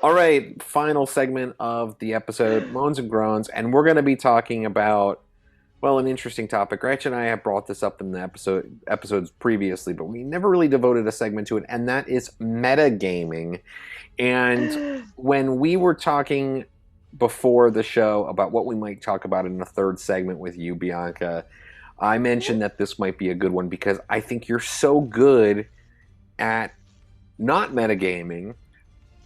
All right, final segment of the episode, moans and groans, and we're going to be talking about, well, an interesting topic. Gretchen and I have brought this up in the episodes previously, but we never really devoted a segment to it, and that is metagaming. And when we were talking before the show about what we might talk about in the third segment with you, Bianca, I mentioned that this might be a good one because I think you're so good at not metagaming.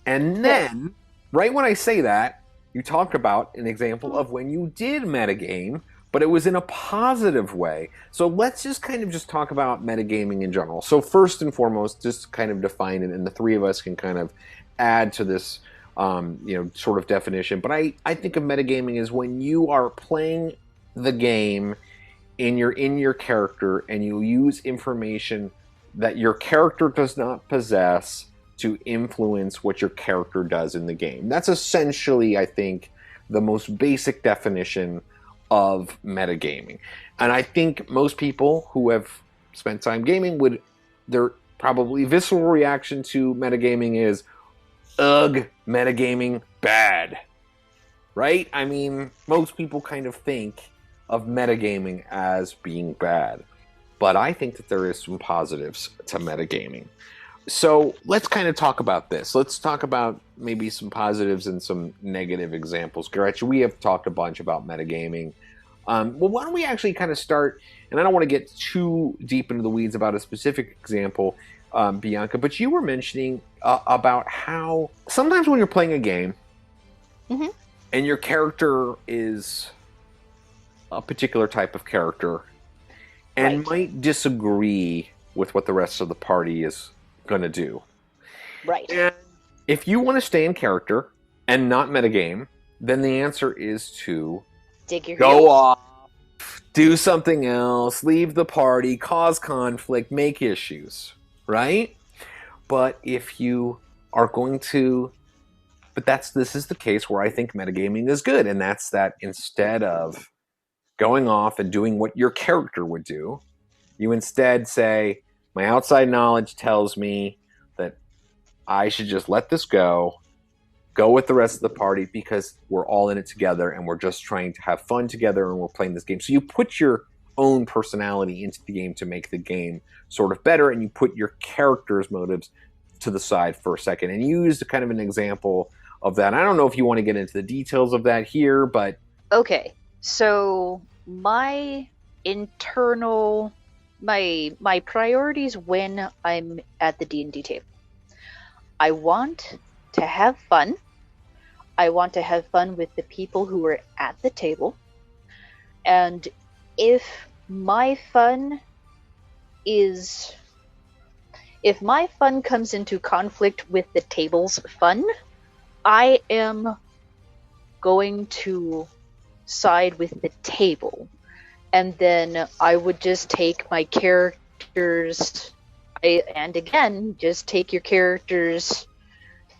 And then, right when I say that, you talk about an example of when you did metagame, but it was in a positive way. So let's just kind of just talk about metagaming in general. So first and foremost, just kind of define it, and the three of us can kind of add to this, sort of definition. But I think of metagaming as when you are playing the game and you're in your character and you use information that your character does not possess to influence what your character does in the game. That's essentially, I think, the most basic definition of metagaming. And I think most people who have spent time gaming their probably visceral reaction to metagaming is, ugh, metagaming, bad. Right? I mean, most people kind of think of metagaming as being bad. But I think that there is some positives to metagaming. So let's kind of talk about this. Let's talk about maybe some positives and some negative examples. Gretchen, we have talked a bunch about metagaming. Well, why don't we actually kind of start, and I don't want to get too deep into the weeds about a specific example, Bianca, but you were mentioning about how sometimes when you're playing a game and your character is a particular type of character and might disagree with what the rest of the party is going to do. Right. And if you want to stay in character and not metagame, then the answer is to dig your go heels. off, do something else, leave the party, cause conflict, make issues, right? But if you are going to, this is the case where I think metagaming is good, and that's that instead of going off and doing what your character would do, you instead say, my outside knowledge tells me that I should just let this go with the rest of the party because we're all in it together and we're just trying to have fun together and we're playing this game. So you put your own personality into the game to make the game sort of better, and you put your character's motives to the side for a second. And you used kind of an example of that. I don't know if you want to get into the details of that here, but... Okay, so my internal... My priorities when I'm at the D&D table. I want to have fun. I want to have fun with the people who are at the table. And if my fun comes into conflict with the table's fun, I am going to side with the table. And then I would just take my characters, just take your characters,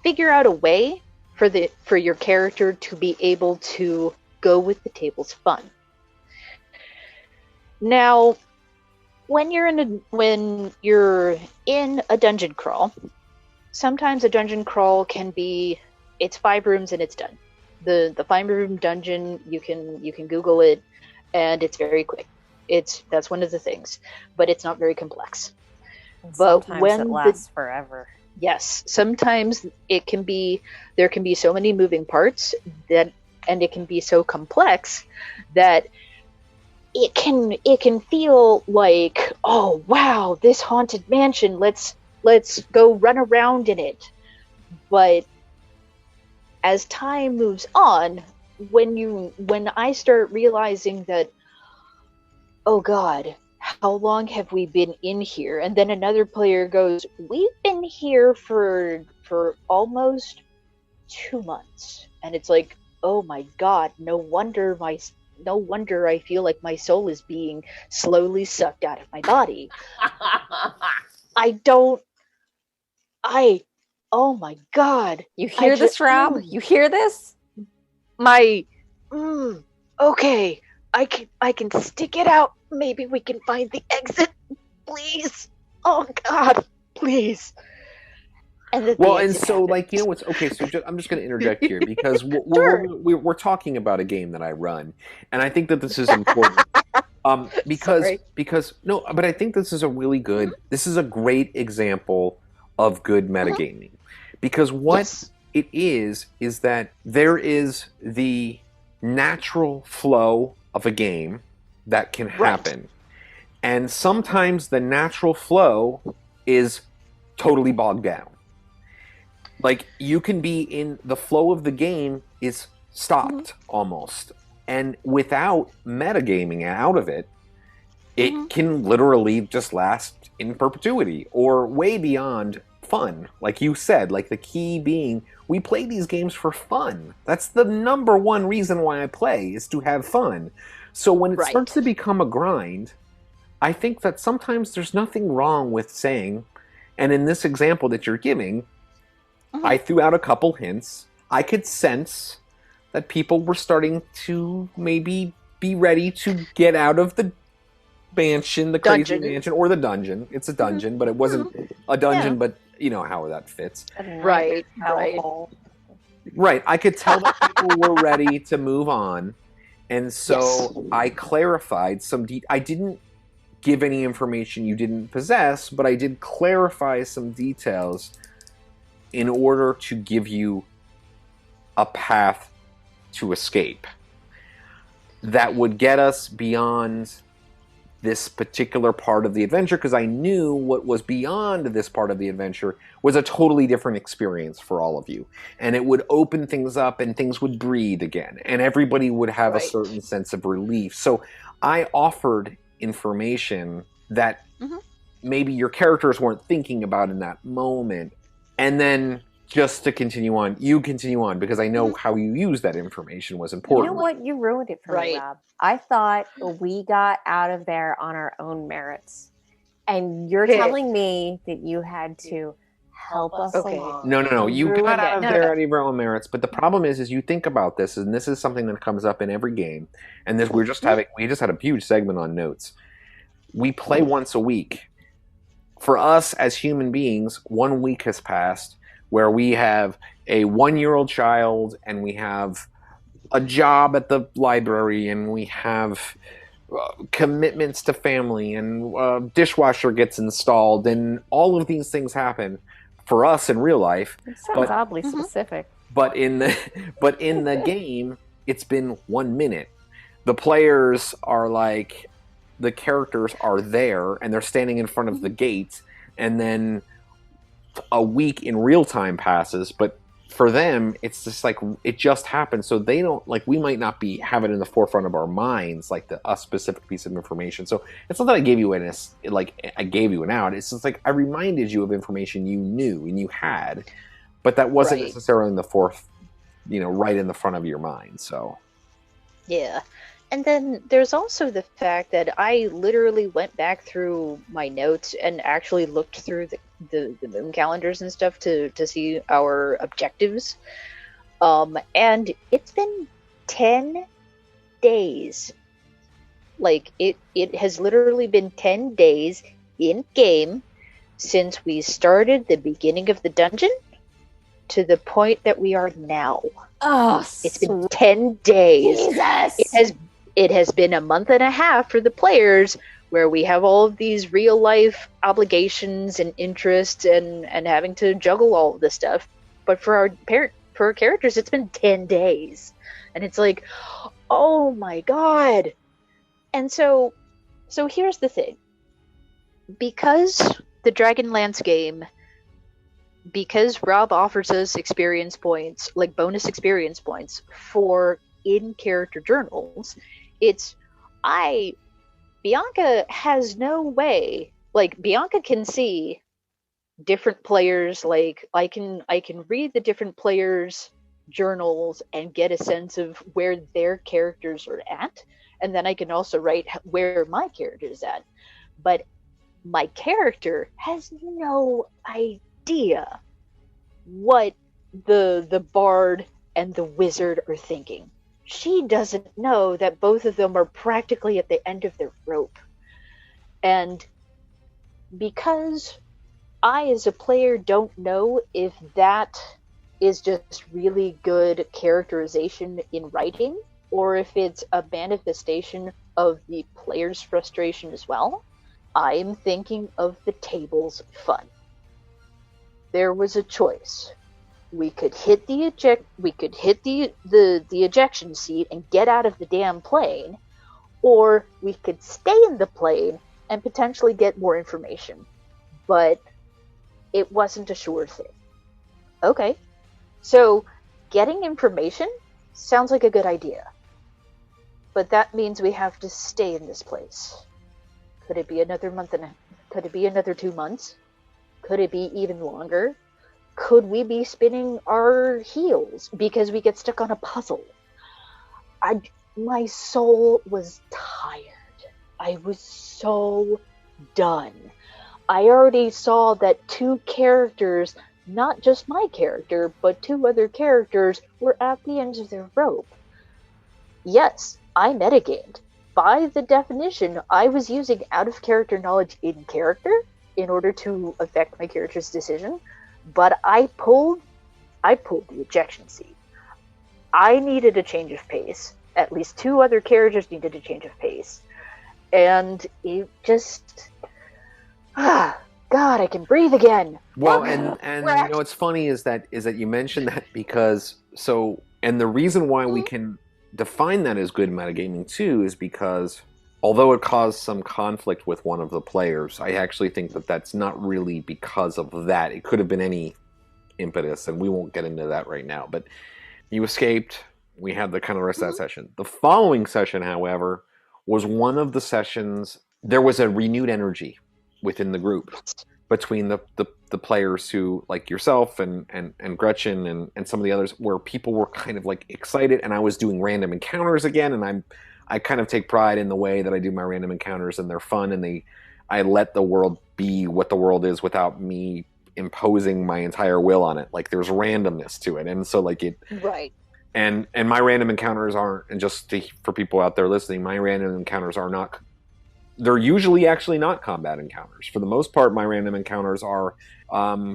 figure out a way for your character to be able to go with the table's fun. Now, when you're in a dungeon crawl, sometimes a dungeon crawl can be, it's 5 rooms and it's done. The 5-room dungeon, you can Google it, and it's very quick. That's one of the things, but it's not very complex. But sometimes it lasts forever. Yes, sometimes there can be so many moving parts and it can be so complex that it can feel like, oh wow, this haunted mansion, let's go run around in it. But as time moves on, when I start realizing that, oh god, how long have we been in here? And then another player goes, we've been here for almost 2 months. And it's like, oh my god, no wonder I feel like my soul is being slowly sucked out of my body. Oh my god. You hear this, Rob? You hear this? Okay, I can stick it out. Maybe we can find the exit, please. Oh god, please. And so like, you know what's okay? So I'm just going to interject here because we're talking about a game that I run, and I think that this is important. Because no, but I think this is a really good. This is a great example of good metagaming, because what it is that there is the natural flow of a game that can happen, and sometimes the natural flow is totally bogged down. Like, you can be in the flow of the game is stopped almost, and without metagaming out of it, it can literally just last in perpetuity or way beyond fun. Like you said, like the key being, we play these games for fun. That's the number one reason why I play, is to have fun. So when it starts to become a grind, I think that sometimes there's nothing wrong with saying, and in this example that you're giving, I threw out a couple hints. I could sense that people were starting to maybe be ready to get out of the mansion, the crazy mansion, or the dungeon. It's a dungeon, but it wasn't a dungeon, but you know how that fits. Right. Right. I could tell that people were ready to move on. And so I clarified some I didn't give any information you didn't possess, but I did clarify some details in order to give you a path to escape that would get us beyond this particular part of the adventure, because I knew what was beyond this part of the adventure was a totally different experience for all of you. And it would open things up and things would breathe again. And everybody would have a certain sense of relief. So I offered information that maybe your characters weren't thinking about in that moment. And then just to continue on, you continue on, because I know how you use that information was important. You know what? You ruined it for me, Rob. I thought we got out of there on our own merits. And you're telling me that you had to help us along. No. You got out of there out of your own merits. But the problem is you think about this, and this is something that comes up in every game. And this we just had a huge segment on notes. We play once a week. For us as human beings, 1 week has passed where we have a 1-year-old child and we have a job at the library and we have commitments to family and dishwasher gets installed and all of these things happen for us in real life. It sounds oddly specific. But in the game, it's been 1 minute. The players are like, the characters are there and they're standing in front of the gate, and then a week in real time passes, but for them it's just like it just happened, so they don't, like, we might not have it in the forefront of our minds, like a specific piece of information. So it's not that I gave you I gave you an out. It's just like I reminded you of information you knew and you had, but that wasn't necessarily in the right in the front of your mind. So yeah. And then there's also the fact that I literally went back through my notes and actually looked through the moon calendars and stuff to see our objectives. And it's been 10 days Like, it has literally been 10 days in game since we started the beginning of the dungeon to the point that we are now. Oh, it's been 10 days. Jesus! It has been a month and a half for the players, where we have all of these real life obligations and interests and having to juggle all of this stuff. But for our characters, it's been 10 days. And it's like, oh my god. And so here's the thing. Because the Dragonlance game, because Rob offers us experience points, like bonus experience points for in-character journals, Bianca has no way, like, Bianca can see different players, like, I can read the different players' journals and get a sense of where their characters are at, and then I can also write where my character is at. But my character has no idea what the bard and the wizard are thinking. She doesn't know that both of them are practically at the end of their rope. And because I, as a player, don't know if that is just really good characterization in writing, or if it's a manifestation of the player's frustration as well, I'm thinking of the table's fun. There was a choice. We could hit the ejection seat and get out of the damn plane, or we could stay in the plane and potentially get more information. But it wasn't a sure thing. Okay, so getting information sounds like a good idea, but that means we have to stay in this place. Could it be another month could it be another 2 months? Could it be even longer? Could we be spinning our heels because we get stuck on a puzzle? My soul was tired. I was so done. I already saw that 2 characters, not just my character, but 2 other characters, were at the ends of their rope. Yes, I metagamed. By the definition, I was using out-of-character knowledge in character in order to affect my character's decision, but I pulled the ejection seat. I needed a change of pace. At least 2 other characters needed a change of pace. And it just... God, I can breathe again. Well, and you know what's funny is that you mentioned that because and the reason why we can define that as good metagaming too is because although it caused some conflict with one of the players, I actually think that that's not really because of that. It could have been any impetus, and we won't get into that right now. But you escaped. We had the kind of rest of that session. The following session, however, was one of the sessions. There was a renewed energy within the group between the players who, like yourself and Gretchen and some of the others, where people were kind of like excited, and I was doing random encounters again, and I kind of take pride in the way that I do my random encounters, and they're fun, and I let the world be what the world is without me imposing my entire will on it. Like, there's randomness to it, and so like it right. And my random encounters aren't, and for people out there listening, my random encounters are not. They're usually actually not combat encounters. For the most part, my random encounters are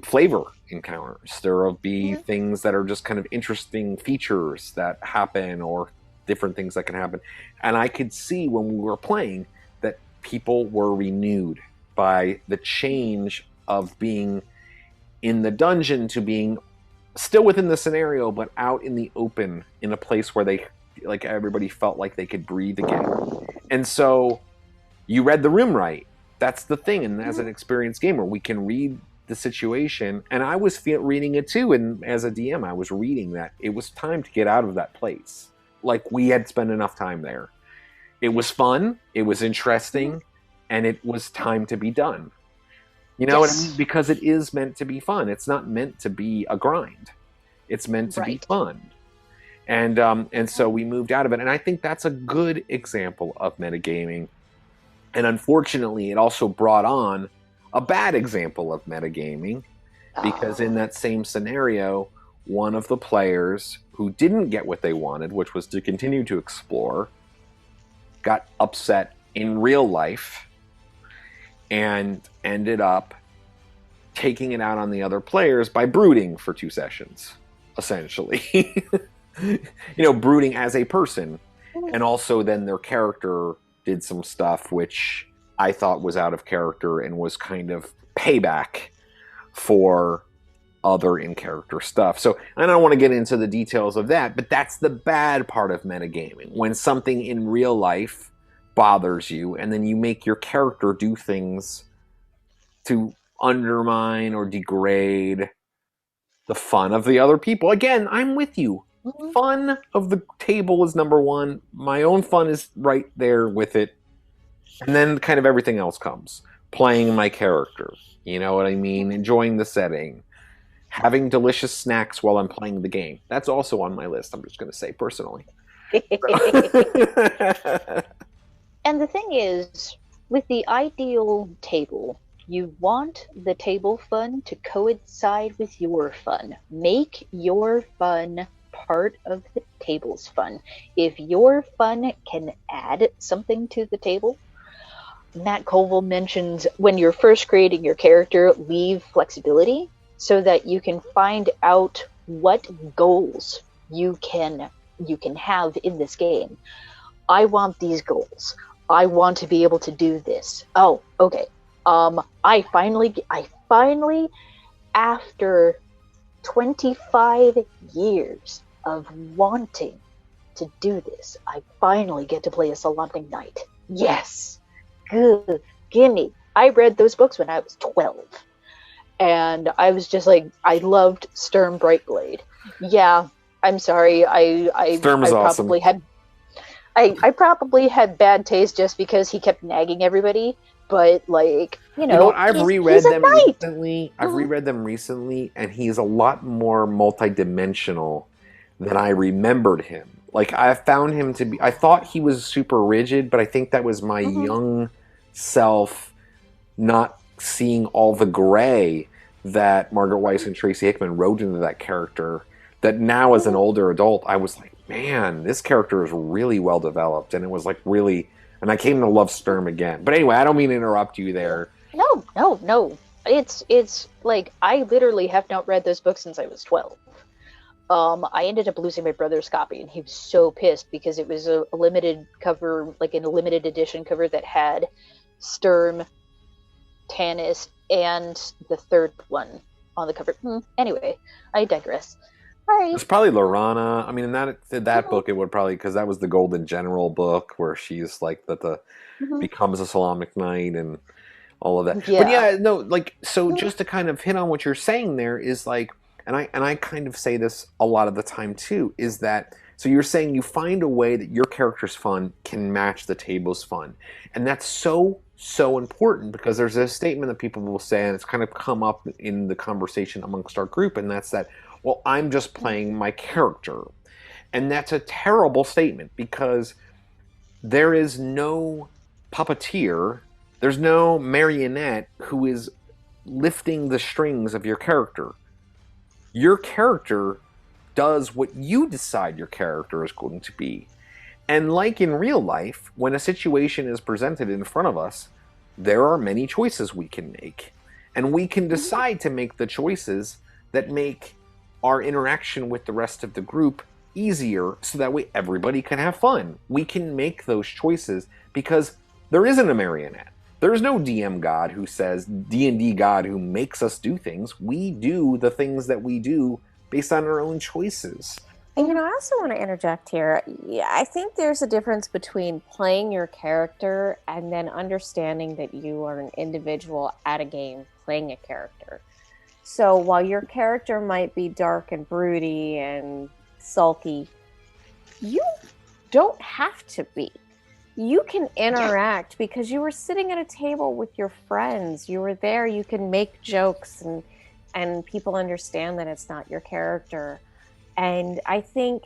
flavor encounters. There will be things that are just kind of interesting features that happen, or different things that can happen. And I could see when we were playing that people were renewed by the change of being in the dungeon to being still within the scenario, but out in the open, in a place where everybody felt like they could breathe again. And so you read the room right. That's the thing. And as an experienced gamer, we can read the situation. And I was reading it too. And as a DM, I was reading that it was time to get out of that place. Like, we had spent enough time there. It was fun. It was interesting. And it was time to be done. You know what I mean? Because it is meant to be fun. It's not meant to be a grind. It's meant to be fun. And so we moved out of it. And I think that's a good example of metagaming. And unfortunately, it also brought on a bad example of metagaming, because in that same scenario, one of the players who didn't get what they wanted, which was to continue to explore, got upset in real life and ended up taking it out on the other players by brooding for 2 sessions, essentially. Brooding as a person. And also then their character did some stuff which I thought was out of character and was kind of payback for other in-character stuff. So I don't want to get into the details of that, but that's the bad part of metagaming. When something in real life bothers you and then you make your character do things to undermine or degrade the fun of the other people. Again, I'm with you. Fun of the table is number one. My own fun is right there with it. And then kind of everything else comes. Playing my character. You know what I mean? Enjoying the setting. Having delicious snacks while I'm playing the game. That's also on my list, I'm just going to say personally. And the thing is, with the ideal table, you want the table fun to coincide with your fun. Make your fun part of the table's fun. If your fun can add something to the table, Matt Colville mentions when you're first creating your character, leave flexibility so that you can find out what goals you can have in this game. I want these goals. I want to be able to do this. Oh, okay. I finally, after 25 years of wanting to do this, I finally get to play a Solemnic Knight. Yes! Good. Gimme. I read those books when I was 12. And I was just like, I loved Sturm Brightblade. Yeah, I'm sorry. Sturm is awesome. I probably had bad taste just because he kept nagging everybody. But I've reread them recently. I've reread them recently, and he's a lot more multidimensional than I remembered him. Like, I found him to be... I thought he was super rigid, but I think that was my young self not seeing all the gray that Margaret Weiss and Tracy Hickman wrote into that character, that now as an older adult, I was like, man, this character is really well developed, and it was like really... And I came to love Sturm again. But anyway, I don't mean to interrupt you there. No. It's like, I literally have not read those books since I was 12. I ended up losing my brother's copy, and he was so pissed because it was a limited cover, like a limited edition cover that had Sturm, Tannis, and the third one on the cover. Anyway, I digress. Right. It's probably Lorana. I mean, in that book, it would probably, because that was the Golden General book where she's like becomes a Solemnic Knight and all of that. Yeah. But yeah, no, like, so just to kind of hit on what you're saying there is like, and I kind of say this a lot of the time too, is that, so you're saying you find a way that your character's fun can match the table's fun. And that's so important, because there's a statement that people will say, and it's kind of come up in the conversation amongst our group, and that's that, well, I'm just playing my character. And that's a terrible statement, because there is no puppeteer, there's no marionette who is lifting the strings of your character. Your character does what you decide your character is going to be. And like in real life, when a situation is presented in front of us, there are many choices we can make. And we can decide to make the choices that make our interaction with the rest of the group easier, so that way everybody can have fun. We can make those choices because there isn't a marionette. There's no DM god who says, D&D god who makes us do things. We do the things that we do based on our own choices. And I also want to interject here. Yeah, I think there's a difference between playing your character and then understanding that you are an individual at a game playing a character. So while your character might be dark and broody and sulky, you don't have to be. You can interact because you were sitting at a table with your friends. You were there. You can make jokes and people understand that it's not your character. And I think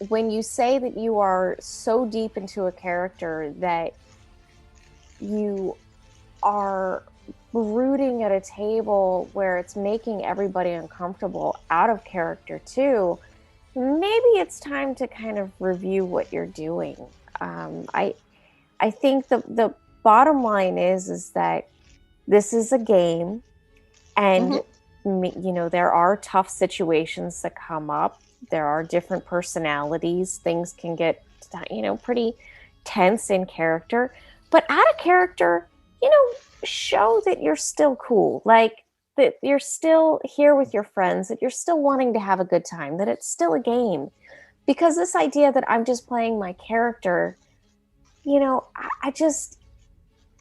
when you say that you are so deep into a character that you are brooding at a table where it's making everybody uncomfortable out of character too, maybe it's time to kind of review what you're doing. I think the bottom line is that this is a game, and you know, there are tough situations that come up. There are different personalities. Things can get, you know, pretty tense in character. But out of character, you know, show that you're still cool. Like, that you're still here with your friends, that you're still wanting to have a good time, that it's still a game. Because this idea that I'm just playing my character, you know,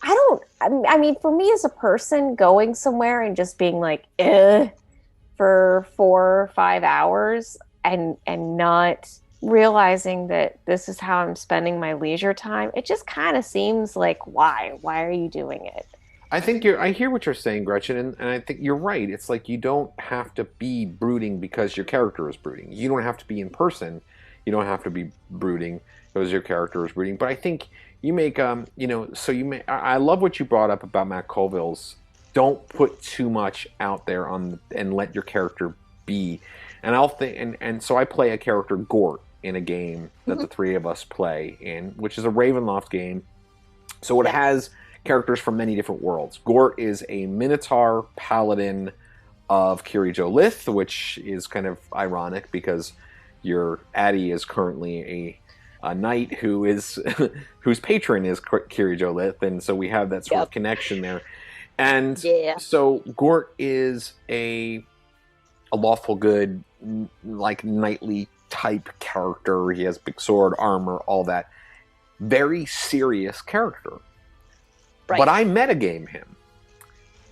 I mean, for me as a person, going somewhere and just being like, for 4 or 5 hours and not realizing that this is how I'm spending my leisure time, it just kind of seems like, why are you doing it? I hear what you're saying, Gretchen, and I think you're right. It's like, you don't have to be brooding because your character is brooding. You don't have to be in person. You don't have to be brooding because your character is brooding. But I think you make, you know, I love what you brought up about Matt Colville's, don't put too much out there and let your character be. And so I play a character, Gort, in a game that the three of us play in, which is a Ravenloft game. So it has characters from many different worlds. Gort is a Minotaur paladin of Kiri-Jo-Lith, which is kind of ironic because your Addie is currently a knight who is whose patron is Kiri-Jo-Lith, and so we have that sort of connection there. And so Gort is a lawful good, like, knightly type character. He has big sword, armor, all that. Very serious character. Right. But I metagame him,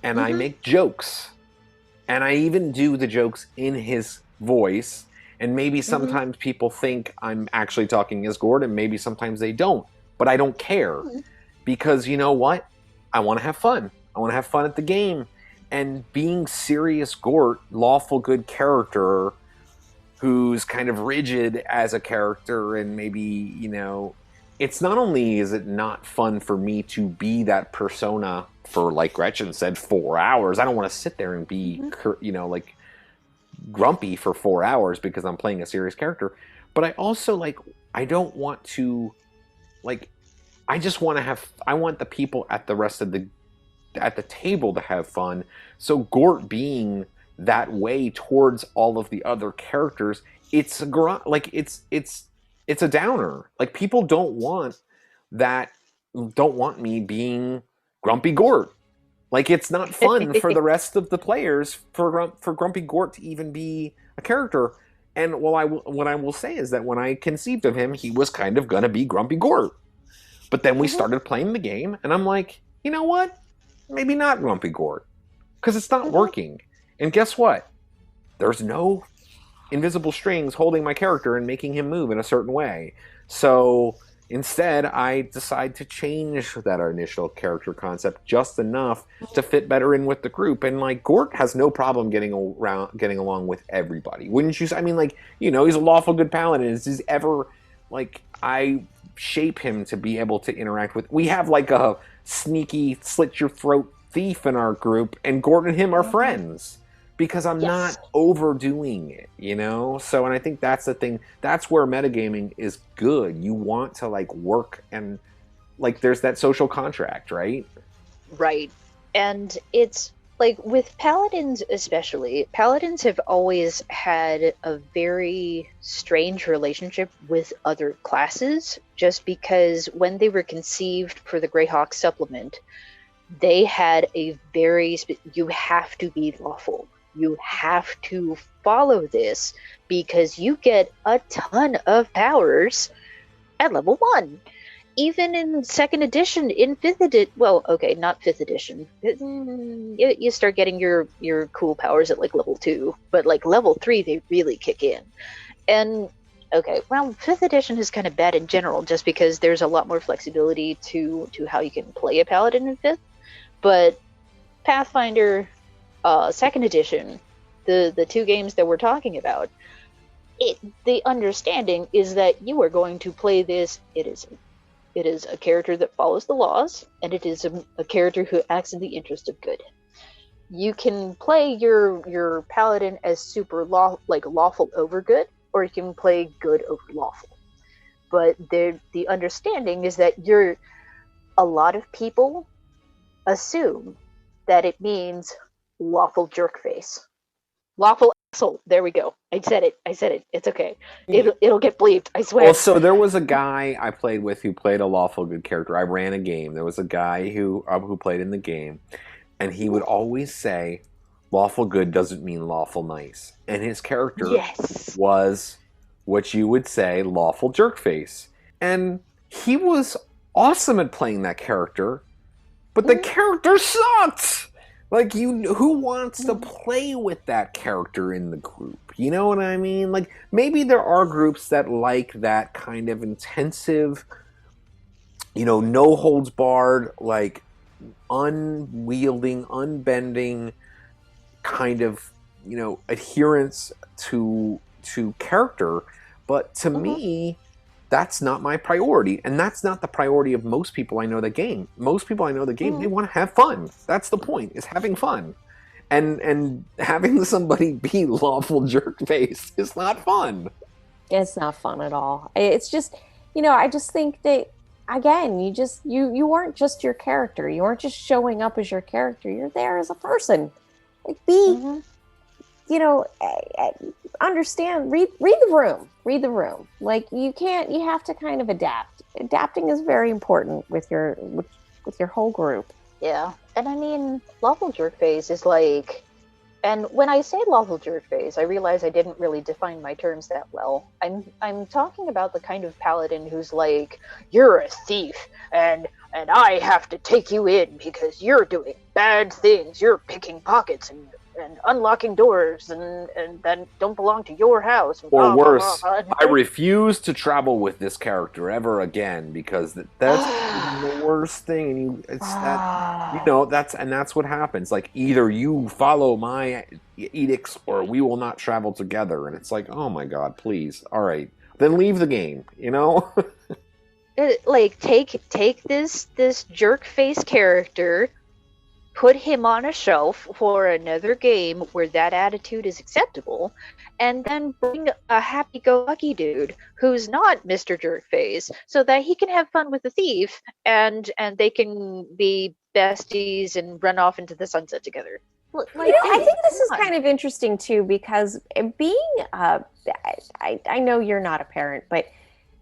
and I make jokes, and I even do the jokes in his voice, and maybe sometimes people think I'm actually talking as Gort, and maybe sometimes they don't, but I don't care, because you know what? I want to have fun. I want to have fun at the game, and being serious Gort, lawful good character, who's kind of rigid as a character, and maybe, you know, it's not only is it not fun for me to be that persona for, like Gretchen said, 4 hours. I don't want to sit there and be, you know, like, grumpy for 4 hours because I'm playing a serious character. But I also, like, I don't want to, like, I just want to have, I want the people at the table to have fun. So Gort being that way towards all of the other characters, it's a downer. Like, people don't want me being Grumpy Gort. Like, it's not fun for the rest of the players for Grumpy Gort to even be a character. And what I will say is that when I conceived of him, he was kind of gonna be Grumpy Gort. But then we started playing the game, and I'm like, you know what? Maybe not Grumpy Gort, because it's not working. And guess what? There's no invisible strings holding my character and making him move in a certain way. So instead, I decide to change that initial character concept just enough to fit better in with the group. And, like, Gort has no problem getting along with everybody. Wouldn't you? I mean, like, you know, he's a lawful good paladin. Is he ever, like, I shape him to be able to interact with. We have, like, a sneaky slit your throat thief in our group, and Gort and him are friends. Because I'm not overdoing it, you know? So, and I think that's the thing. That's where metagaming is good. You want to, like, work and, like, there's that social contract, right? Right. And it's, like, with paladins especially, paladins have always had a very strange relationship with other classes, just because when they were conceived for the Greyhawk supplement, they had a very, you have to be lawful. You have to follow this because you get a ton of powers at level 1. Even in 2nd edition, in 5th edition, well, okay, not 5th edition. You start getting your cool powers at, like, level 2. But, like, level 3, they really kick in. And, okay, well, 5th edition is kind of bad in general just because there's a lot more flexibility to how you can play a paladin in 5th. But Pathfinder... 2nd edition, the 2 games that we're talking about, the understanding is that you are going to play this. It is a character that follows the laws, and it is a character who acts in the interest of good. You can play your paladin as super lawful over good, or you can play good over lawful. But the understanding is that a lot of people assume that it means lawful jerk face. Lawful asshole. There we go. I said it. It's okay. It'll get bleeped, I swear. Well, so there was a guy I played with who played a lawful good character. I ran a game. There was a guy who played in the game, and he would always say, lawful good doesn't mean lawful nice. And his character was what you would say lawful jerkface. And he was awesome at playing that character, but the character sucked! Like, who wants to play with that character in the group? You know what I mean? Like, maybe there are groups that like that kind of intensive, no holds barred, like, unwielding, unbending kind of, adherence to character. But to me, that's not my priority, and that's not the priority of most people I know that game. Most people I know that game, they want to have fun. That's the point, is having fun. And having somebody be lawful jerkface is not fun. It's not fun at all. It's just, I just think that, again, you weren't just your character. You weren't just showing up as your character. You're there as a person. Like, understand, read the room. Like, you have to kind of adapt. Adapting is very important with your whole group. Yeah. And I mean, lawful jerk face is like, and when I say lawful jerk face, I realize I didn't really define my terms that well. I'm talking about the kind of paladin who's like, you're a thief, and I have to take you in because you're doing bad things. You're picking pockets and unlocking doors and that don't belong to your house. Or worse, I refuse to travel with this character ever again because that's the worst thing. And that's what happens. Like, either you follow my edicts or we will not travel together. And it's like, oh my God, please. All right, then leave the game. Like, take this jerk face character, put him on a shelf for another game where that attitude is acceptable, and then bring a happy-go-lucky dude who's not Mr. Jerkface so that he can have fun with the thief and they can be besties and run off into the sunset together. Like, I think this is kind of interesting too, because being I know you're not a parent, but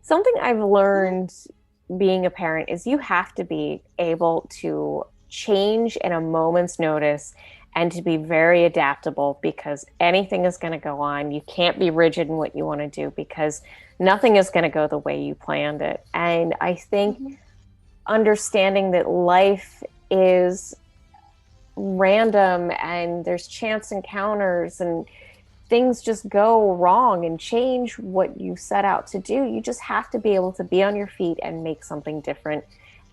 something I've learned being a parent is you have to be able to change in a moment's notice and to be very adaptable, because anything is going to go on. You can't be rigid in what you want to do because nothing is going to go the way you planned it. And I think understanding that life is random and there's chance encounters and things just go wrong and change what you set out to do. You just have to be able to be on your feet and make something different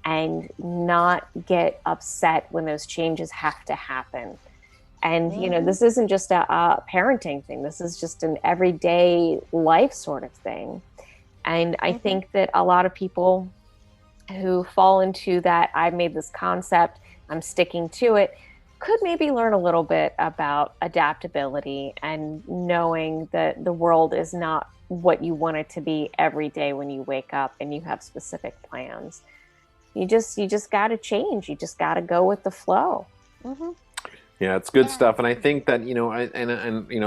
and not get upset when those changes have to happen. And, this isn't just a parenting thing. This is just an everyday life sort of thing. And I think that a lot of people who fall into that, I've made this concept, I'm sticking to it, could maybe learn a little bit about adaptability and knowing that the world is not what you want it to be every day when you wake up and you have specific plans. You just got to change. You just got to go with the flow. Yeah, it's good stuff. And I think that,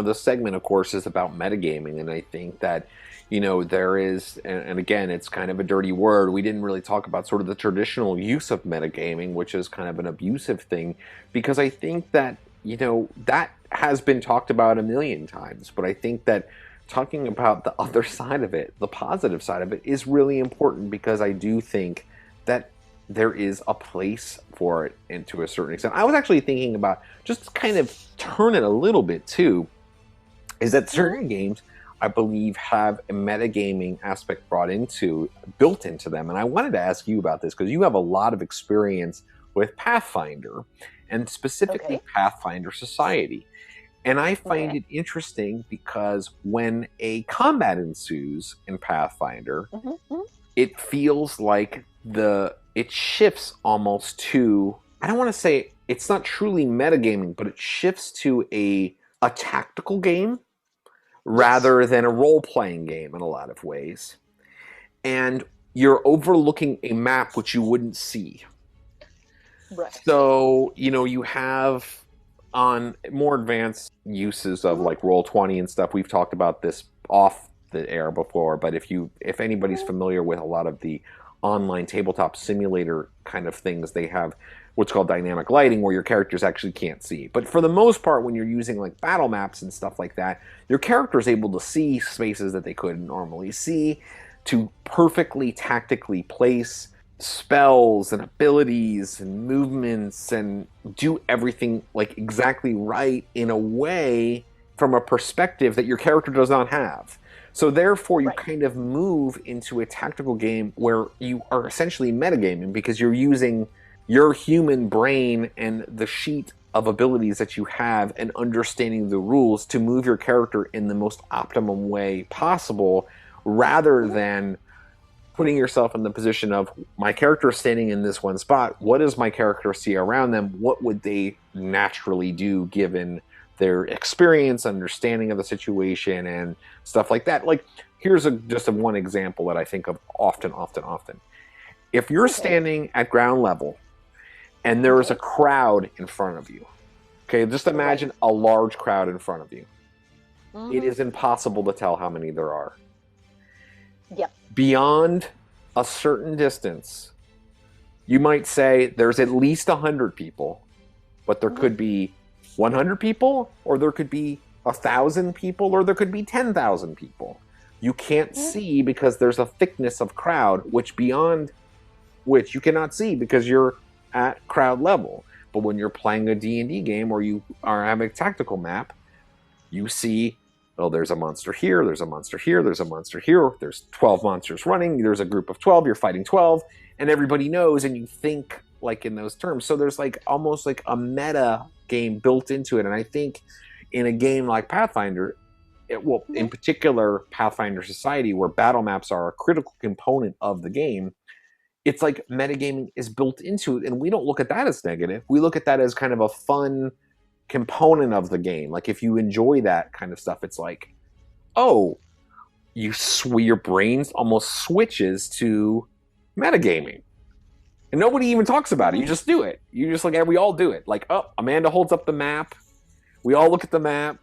this segment, of course, is about metagaming. And I think that, there is, and again, it's kind of a dirty word. We didn't really talk about sort of the traditional use of metagaming, which is kind of an abusive thing, because I think that, that has been talked about a million times. But I think that talking about the other side of it, the positive side of it, is really important, because I do think that there is a place for it, and to a certain extent. I was actually thinking about just kind of turn it a little bit too, is that certain games, I believe, have a metagaming aspect built into them. And I wanted to ask you about this because you have a lot of experience with Pathfinder, and specifically Pathfinder Society. And I find it interesting because when a combat ensues in Pathfinder, it feels like it shifts almost to, I don't want to say it's not truly metagaming, but it shifts to a tactical game rather than a role-playing game in a lot of ways. And you're overlooking a map which you wouldn't see. Right. So, you have on more advanced uses of like Roll20 and stuff, we've talked about this off the air before, but if anybody's familiar with a lot of the online tabletop simulator kind of things, they have what's called dynamic lighting, where your characters actually can't see. But for the most part, when you're using like battle maps and stuff like that, your character is able to see spaces that they couldn't normally see, to perfectly tactically place spells and abilities and movements and do everything like exactly right in a way from a perspective that your character does not have. So therefore you kind of move into a tactical game where you are essentially metagaming, because you're using your human brain and the sheet of abilities that you have and understanding the rules to move your character in the most optimum way possible, rather than putting yourself in the position of, my character is standing in this one spot, what does my character see around them? What would they naturally do given their experience, understanding of the situation, and stuff like that? Like, here's just one example that I think of often. If you're standing at ground level and there is a crowd in front of you, okay, just imagine a large crowd in front of you. It is impossible to tell how many there are. Yep. Beyond a certain distance, you might say there's at least 100 people, but there could be 100 people, or there could be 1,000 people, or there could be 10,000 people. You can't see because there's a thickness of crowd, beyond which you cannot see because you're at crowd level. But when you're playing a D&D game, or you are having a tactical map, you see, oh, there's a monster here, there's a monster here, there's a monster here, there's 12 monsters running, there's a group of 12, you're fighting 12, and everybody knows, and you think like in those terms. So there's like almost like a meta game built into it. And I think in a game like Pathfinder, in particular Pathfinder Society, where battle maps are a critical component of the game, it's like metagaming is built into it, and we don't look at that as negative. We look at that as kind of a fun component of the game. Like, if you enjoy that kind of stuff, it's like, oh, your brain almost switches to metagaming. And nobody even talks about it. You just do it. You just we all do it. Like, oh, Amanda holds up the map. We all look at the map,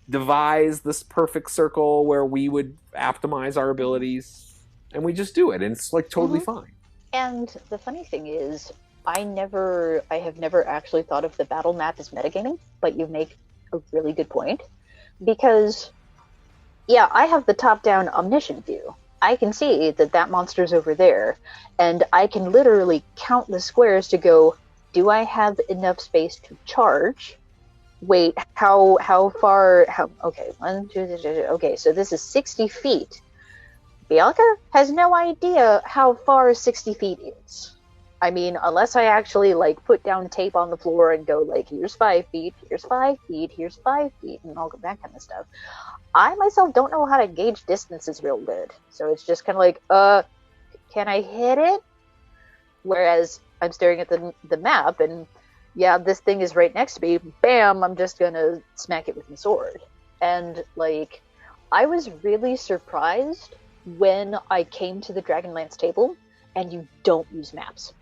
devise this perfect circle where we would optimize our abilities, and we just do it. And it's like totally fine. And the funny thing is, I have never actually thought of the battle map as metagaming, but you make a really good point. Because, yeah, I have the top-down omniscient view. I can see that monster's over there, and I can literally count the squares to go, do I have enough space to charge? Wait, how far, okay, 1, 2, 3, okay, so this is 60 feet. Bianca has no idea how far 60 feet is. I mean, unless I actually, put down tape on the floor and go, here's 5 feet, here's 5 feet, here's 5 feet, and all that kind of stuff. I myself don't know how to gauge distances real good. So it's just kind of can I hit it? Whereas I'm staring at the map, and yeah, this thing is right next to me. Bam, I'm just going to smack it with my sword. And, I was really surprised when I came to the Dragonlance table and you don't use maps.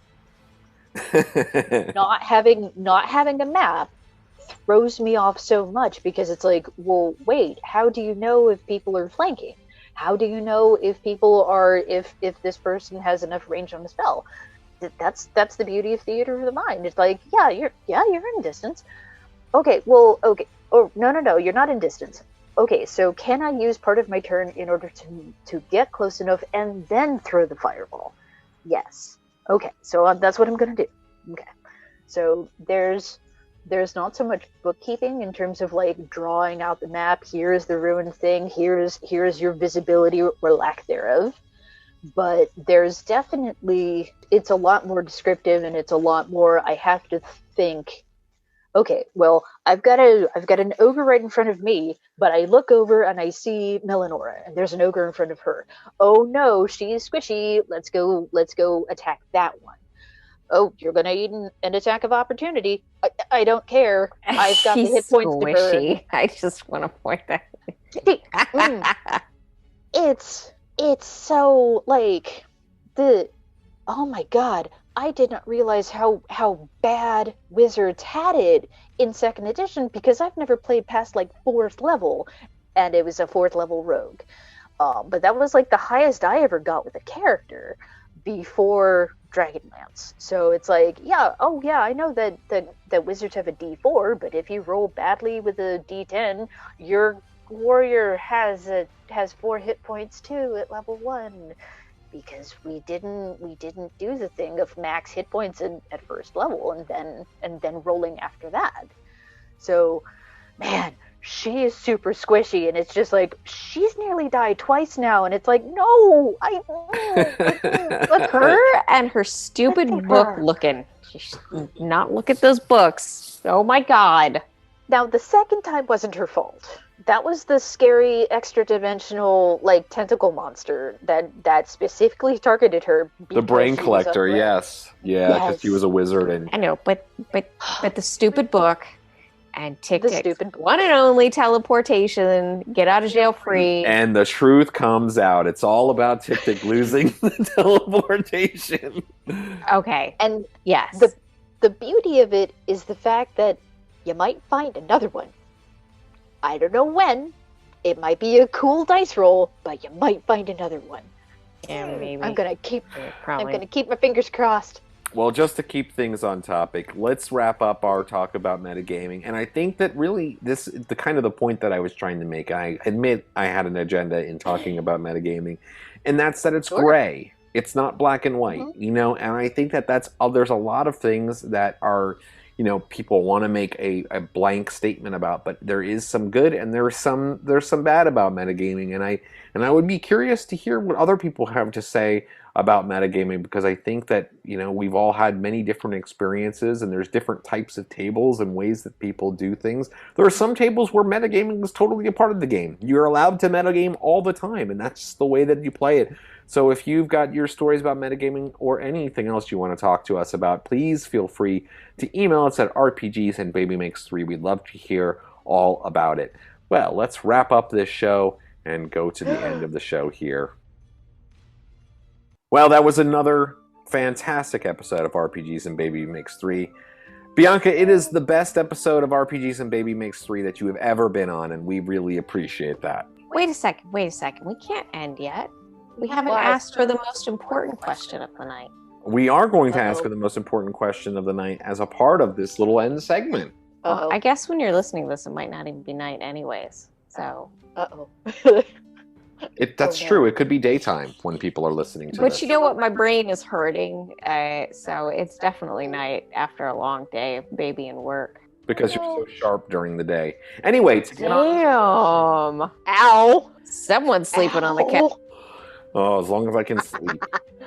Not having a map throws me off so much, because it's well, wait, how do you know if people are flanking? How do you know if people are if this person has enough range on the spell? That's the beauty of theater of the mind. It's you're in distance. Okay, well, okay. Oh, no, you're not in distance. Okay, so can I use part of my turn in order to get close enough and then throw the fireball? Yes. Okay, so that's what I'm going to do. Okay. So there's not so much bookkeeping in terms of drawing out the map. Here's the ruined thing. Here's your visibility or lack thereof. But there's definitely, it's a lot more descriptive, and it's a lot more, I have to think, okay, well, I've got an ogre right in front of me, but I look over and I see Melanora, and there's an ogre in front of her. Oh no, she's squishy. Let's go attack that one. Oh, you're gonna eat an attack of opportunity. I don't care. I've got the hit points to burn. I just want to point that. It's it's so like oh my god, I did not realize how bad Wizards had it in second edition, because I've never played past like 4th level, and it was a 4th level rogue. But that was like the highest I ever got with a character before Dragonlance. So it's like, I know that Wizards have a D4, but if you roll badly with a D10, your warrior has 4 hit points too at level 1. Because we didn't do the thing of max hit points at first level and then rolling after that. So, man, she is super squishy, and it's just like she's nearly died twice now, and it's like, no, Look, her and her stupid book looking. She should not look at those books. Oh my god. Now the second time wasn't her fault. That was the scary extra-dimensional, like, tentacle monster that specifically targeted her. The brain collector, yes. Yeah, because she was a wizard. And I know, but the stupid book and Tick-Tick's one and only teleportation, get out of jail free. And the truth comes out. It's all about Tick-Tick losing the teleportation. Okay. And yes. The beauty of it is the fact that you might find another one. I don't know when. It might be a cool dice roll, but you might find another one. Yeah, maybe. I'm gonna keep my fingers crossed. Well, just to keep things on topic, let's wrap up our talk about metagaming. And I think that really this is the kind of the point that I was trying to make. I admit I had an agenda in talking about metagaming, and that's that it's gray. It's not black and white, you know. And I think that there's a lot of things that are, you know, people want to make a blank statement about, but there is some good and there's some bad about metagaming, and I would be curious to hear what other people have to say about metagaming, because I think that, you know, we've all had many different experiences, and there's different types of tables and ways that people do things. There are some tables where metagaming is totally a part of the game. You're allowed to metagame all the time, and that's just the way that you play it. So if you've got your stories about metagaming or anything else you want to talk to us about, please feel free to email us at rpgsandbabymakes3. We'd love to hear all about it. Well, let's wrap up this show and go to the end of the show here. Well, that was another fantastic episode of RPGs and Baby Makes 3. Bianca, it is the best episode of RPGs and Baby Makes 3 that you have ever been on, and we really appreciate that. Wait a second. We can't end yet. We haven't asked her the most important question of the night. We are going to ask her the most important question of the night as a part of this little end segment. Well, I guess when you're listening to this, it might not even be night anyways. So. That's true. It could be daytime when people are listening to this. But you know what? My brain is hurting. So it's definitely night after a long day of baby and work. Because you're so sharp during the day. Anyway. Damn. Ow. Someone's sleeping on the couch. Oh, as long as I can sleep.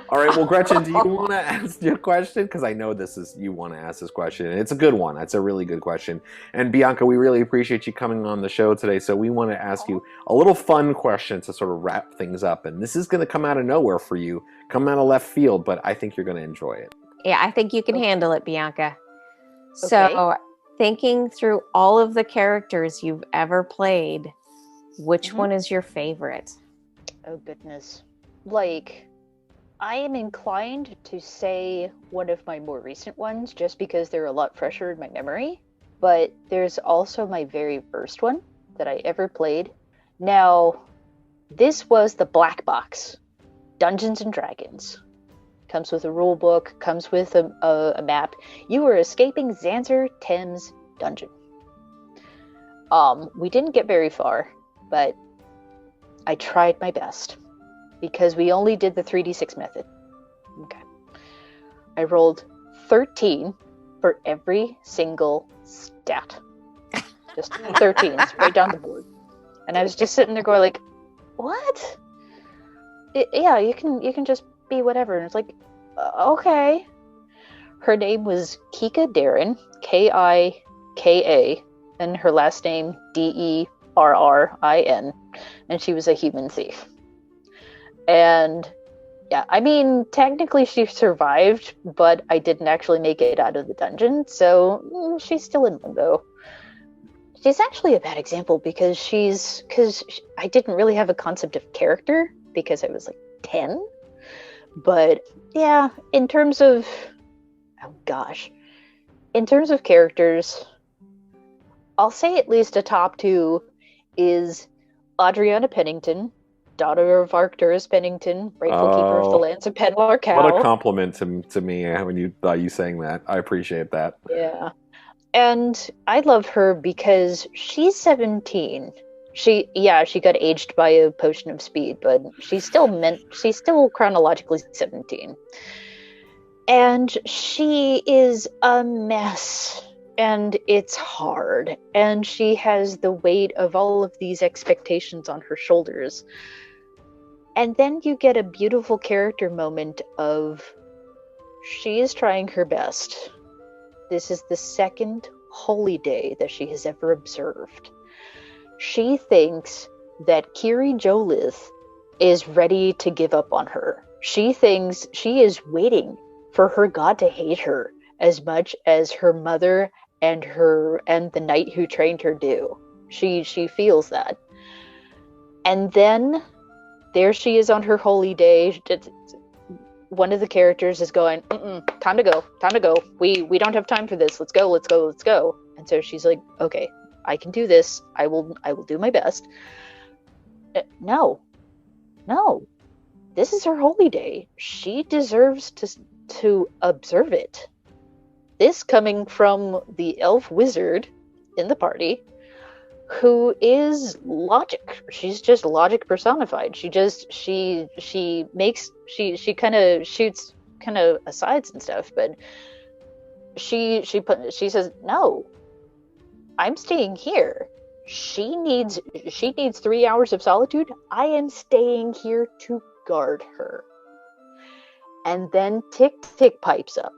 All right, well, Gretchen, do you want to ask your question? Because I know you want to ask this question, and it's a good one. It's a really good question. And Bianca, we really appreciate you coming on the show today, so we want to ask you a little fun question to sort of wrap things up. And this is going to come out of nowhere for you, come out of left field, but I think you're going to enjoy it. Yeah, I think you can handle it, Bianca. Okay. So, thinking through all of the characters you've ever played, which one is your favorite? Oh, goodness. Like, I am inclined to say one of my more recent ones just because they're a lot fresher in my memory. But there's also my very first one that I ever played. Now, this was the Black Box, Dungeons and Dragons. Comes with a rule book, comes with a map. You were escaping Xanzer Thames dungeon. We didn't get very far, but I tried my best. Because we only did the 3d6 method. Okay. I rolled 13 for every single stat. Just 13s right down the board. And I was just sitting there going like, what? You can just be whatever. And it's like, okay. Her name was Kika Darren, Kika, and her last name Derrin, and she was a human thief. And yeah, I mean, technically she survived, but I didn't actually make it out of the dungeon, so she's still in limbo. She's actually a bad example because I didn't really have a concept of character because I was like 10. But yeah, in terms of characters, I'll say at least a top 2 is Adriana Pennington, daughter of Arcturus Pennington, rightful keeper of the lands of Penlar Cow. What a compliment to me when you saying that. I appreciate that. Yeah. And I love her because she's 17. She got aged by a potion of speed, but she's still chronologically 17. And she is a mess. And it's hard. And she has the weight of all of these expectations on her shoulders. And then you get a beautiful character moment of she is trying her best. This is the second holy day that she has ever observed. She thinks that Kiri Jolith is ready to give up on her. She thinks she is waiting for her god to hate her as much as her mother and the knight who trained her do. She feels that. And then there she is on her holy day. One of the characters is going, time to go. We don't have time for this. Let's go. And so she's like, okay, I can do this. I will do my best. No. This is her holy day. She deserves to observe it. This coming from the elf wizard in the party, who is logic. She's just logic personified. She kind of shoots kind of asides and stuff, but she says, no, I'm staying here. She needs 3 hours of solitude. I am staying here to guard her. And then Tick Tick pipes up.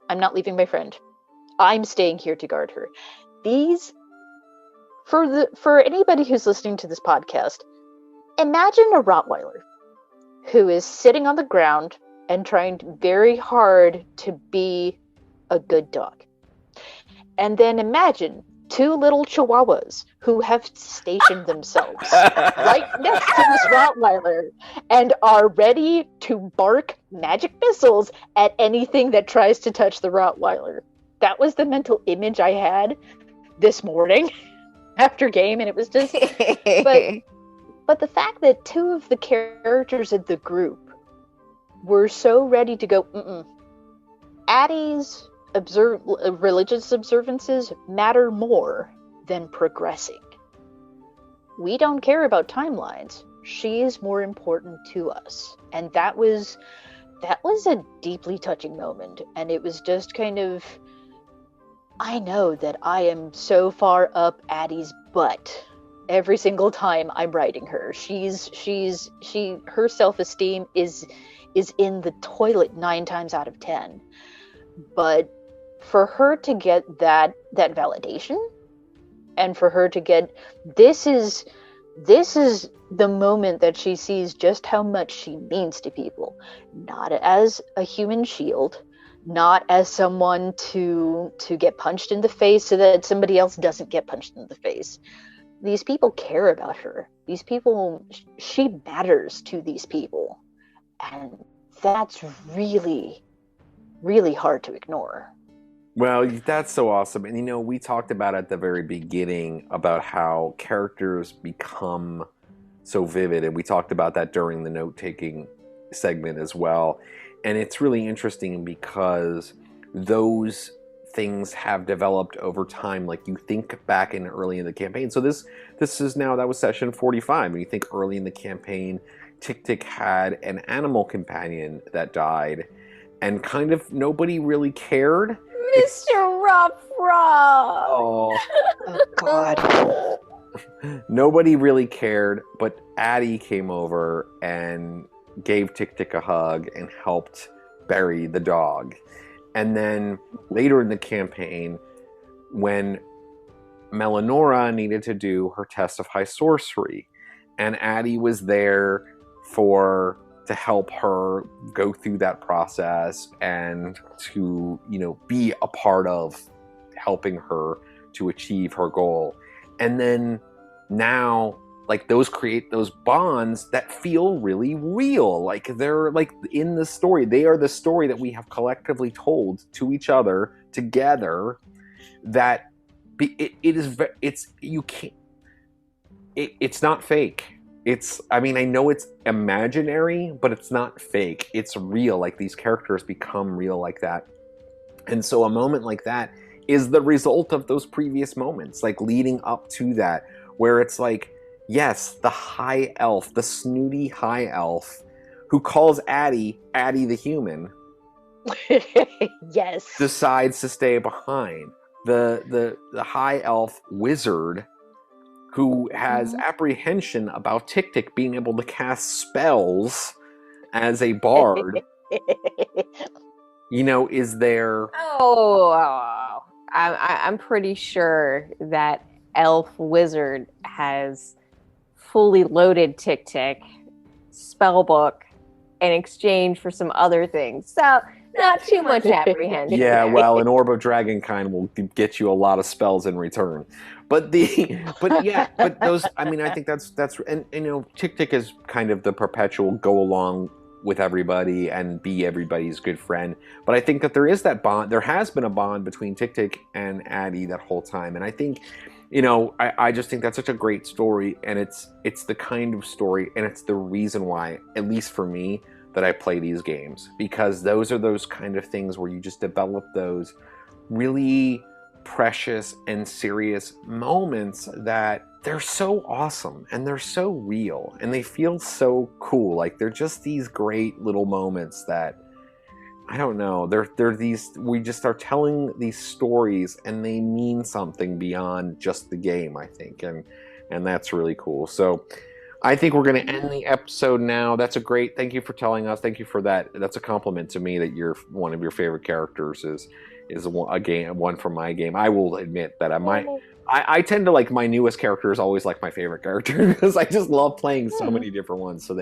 I'm not leaving my friend. I'm staying here to guard her. These, for anybody who's listening to this podcast, imagine a Rottweiler who is sitting on the ground and trying very hard to be a good dog. And then imagine 2 little Chihuahuas who have stationed themselves right next to this Rottweiler and are ready to bark magic missiles at anything that tries to touch the Rottweiler. That was the mental image I had this morning after game, and it was just... but the fact that 2 of the characters of the group were so ready to go, Addie's religious observances matter more than progressing. We don't care about timelines. She is more important to us. And that was a deeply touching moment. And it was just kind of, I know that I am so far up Addie's butt every single time I'm writing her. Her self-esteem is in the toilet 9 times out of 10. But for her to get that validation, and for her to get this is the moment that she sees just how much she means to people, not as a human shield, not as someone to get punched in the face so that somebody else doesn't get punched in the face. These people care about her. She matters to these people, and that's really, really hard to ignore. Well, that's so awesome. And we talked about at the very beginning about how characters become so vivid, and we talked about that during the note-taking segment as well. And it's really interesting because those things have developed over time. Like, you think back in early in the campaign. So this is now, that was session 45. When you think early in the campaign, Tick Tick had an animal companion that died, and kind of nobody really cared. Mr. Ruff Ruff! Oh. God. Nobody really cared, but Addie came over and gave Tick Tick a hug and helped bury the dog. And then later in the campaign, when Melanora needed to do her test of high sorcery, and Addie was there to help her go through that process and to, be a part of helping her to achieve her goal. And then now like those create those bonds that feel really real. Like they're like in the story. They are the story that we have collectively told to each other together. That it's not fake. I know it's imaginary, but it's not fake. It's real. Like these characters become real like that. And so a moment like that is the result of those previous moments, like leading up to that, where it's like, yes, the high elf, the snooty high elf, who calls Addie the human, yes, decides to stay behind. The high elf wizard, who has apprehension about Tick being able to cast spells as a bard, is there. Oh, I'm pretty sure that elf wizard has fully loaded Tick spellbook in exchange for some other things. So not too much apprehension. Yeah, well, an orb of dragonkind will get you a lot of spells in return. But those, I think that's Tick is kind of the perpetual go along with everybody and be everybody's good friend. But I think that there is that bond. There has been a bond between Tick and Addie that whole time. And I think, I just think that's such a great story, and it's the kind of story, and it's the reason why, at least for me, that I play these games, because those are those kind of things where you just develop those really precious and serious moments that they're so awesome and they're so real and they feel so cool. Like they're just these great little moments that, I don't know, they're these, we just are telling these stories and they mean something beyond just the game, I think, and that's really cool. So I think we're going to end the episode now. That's a great, thank you for telling us. Thank you for that. That's a compliment to me that one of your favorite characters is one from my game. I will admit that I tend to like my newest character is always like my favorite character because I just love playing so many different ones. So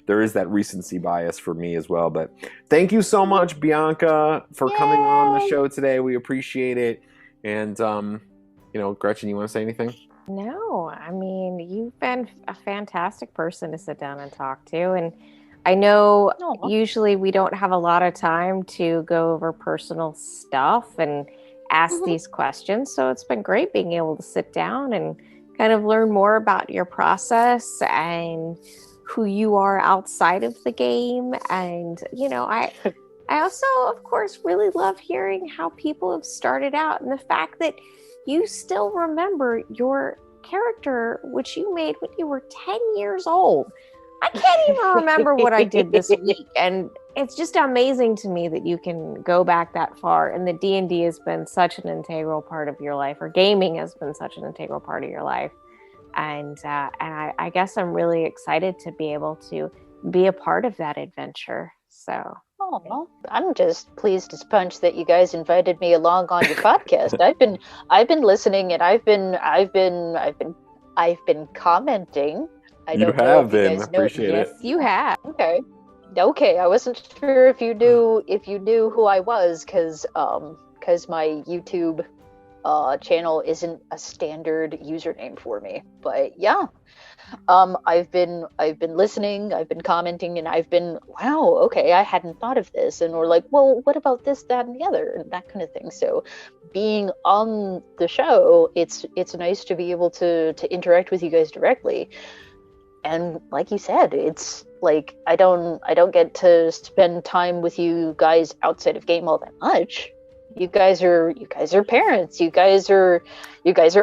there is that recency bias for me as well. But thank you so much, Bianca, for coming on the show today. We appreciate it. And Gretchen, you want to say anything? No, you've been a fantastic person to sit down and talk to. And I know usually we don't have a lot of time to go over personal stuff and ask these questions. So it's been great being able to sit down and kind of learn more about your process and who you are outside of the game. And, I also, of course, really love hearing how people have started out and the fact that you still remember your character, which you made when you were 10 years old. I can't even remember what I did this week. And it's just amazing to me that you can go back that far. And the D&D has been such an integral part of your life, or gaming has been such an integral part of your life. And I guess I'm really excited to be able to be a part of that adventure. So. Oh, I'm just pleased as punch that you guys invited me along on your podcast. I've been listening, and I've been commenting. I don't know if you guys appreciate it. Yes, you have. Okay. I wasn't sure if you knew who I was, because my YouTube channel isn't a standard username for me. But yeah. I've been listening, I've been commenting, and I've been, wow, okay, I hadn't thought of this, and we're like, well, what about this, that, and the other, and that kind of thing. So being on the show, it's nice to be able to interact with you guys directly. And like you said, it's like I don't get to spend time with you guys outside of game all that much. You guys are parents. You guys are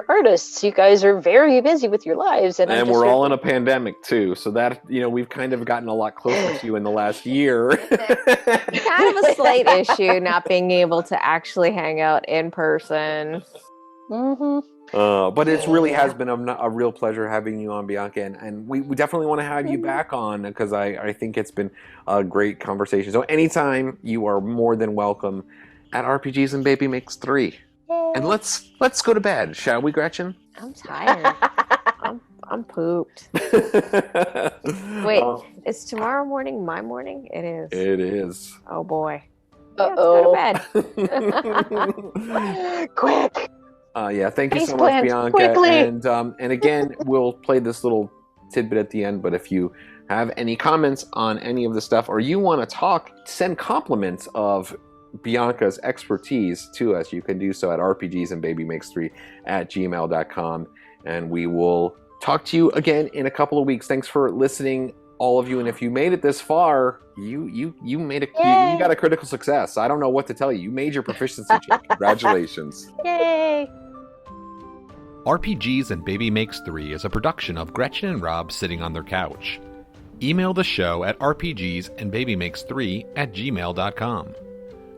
artists. You guys are very busy with your lives, and we're all in a pandemic too. So that we've kind of gotten a lot closer to you in the last year. Kind of a slight issue not being able to actually hang out in person. But it really has been a real pleasure having you on, Bianca, and we definitely want to have you back on, because I think it's been a great conversation. So anytime, you are more than welcome at RPGs and Baby Makes 3. And let's go to bed, shall we, Gretchen? I'm tired. I'm pooped. Wait, is tomorrow morning my morning? It is. It is. Oh boy. Let's go to bed. Quick. Yeah, thank you so much, Bianca. Quickly. And again, we'll play this little tidbit at the end, but if you have any comments on any of the stuff, or you want to talk, send compliments of Bianca's expertise to us, you can do so at rpgsandbabymakes3@gmail.com, and we will talk to you again in a couple of weeks. Thanks for listening, all of you, and if you made it this far, you got a critical success. I don't know what to tell you. You made your proficiency check. Congratulations. Yay! RPGs and Baby Makes 3 is a production of Gretchen and Rob sitting on their couch. Email the show at rpgsandbabymakes3@gmail.com.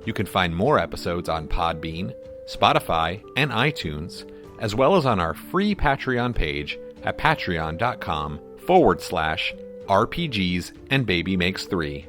You can find more episodes on Podbean, Spotify, and iTunes, as well as on our free Patreon page at patreon.com/RPGs and Baby Makes 3.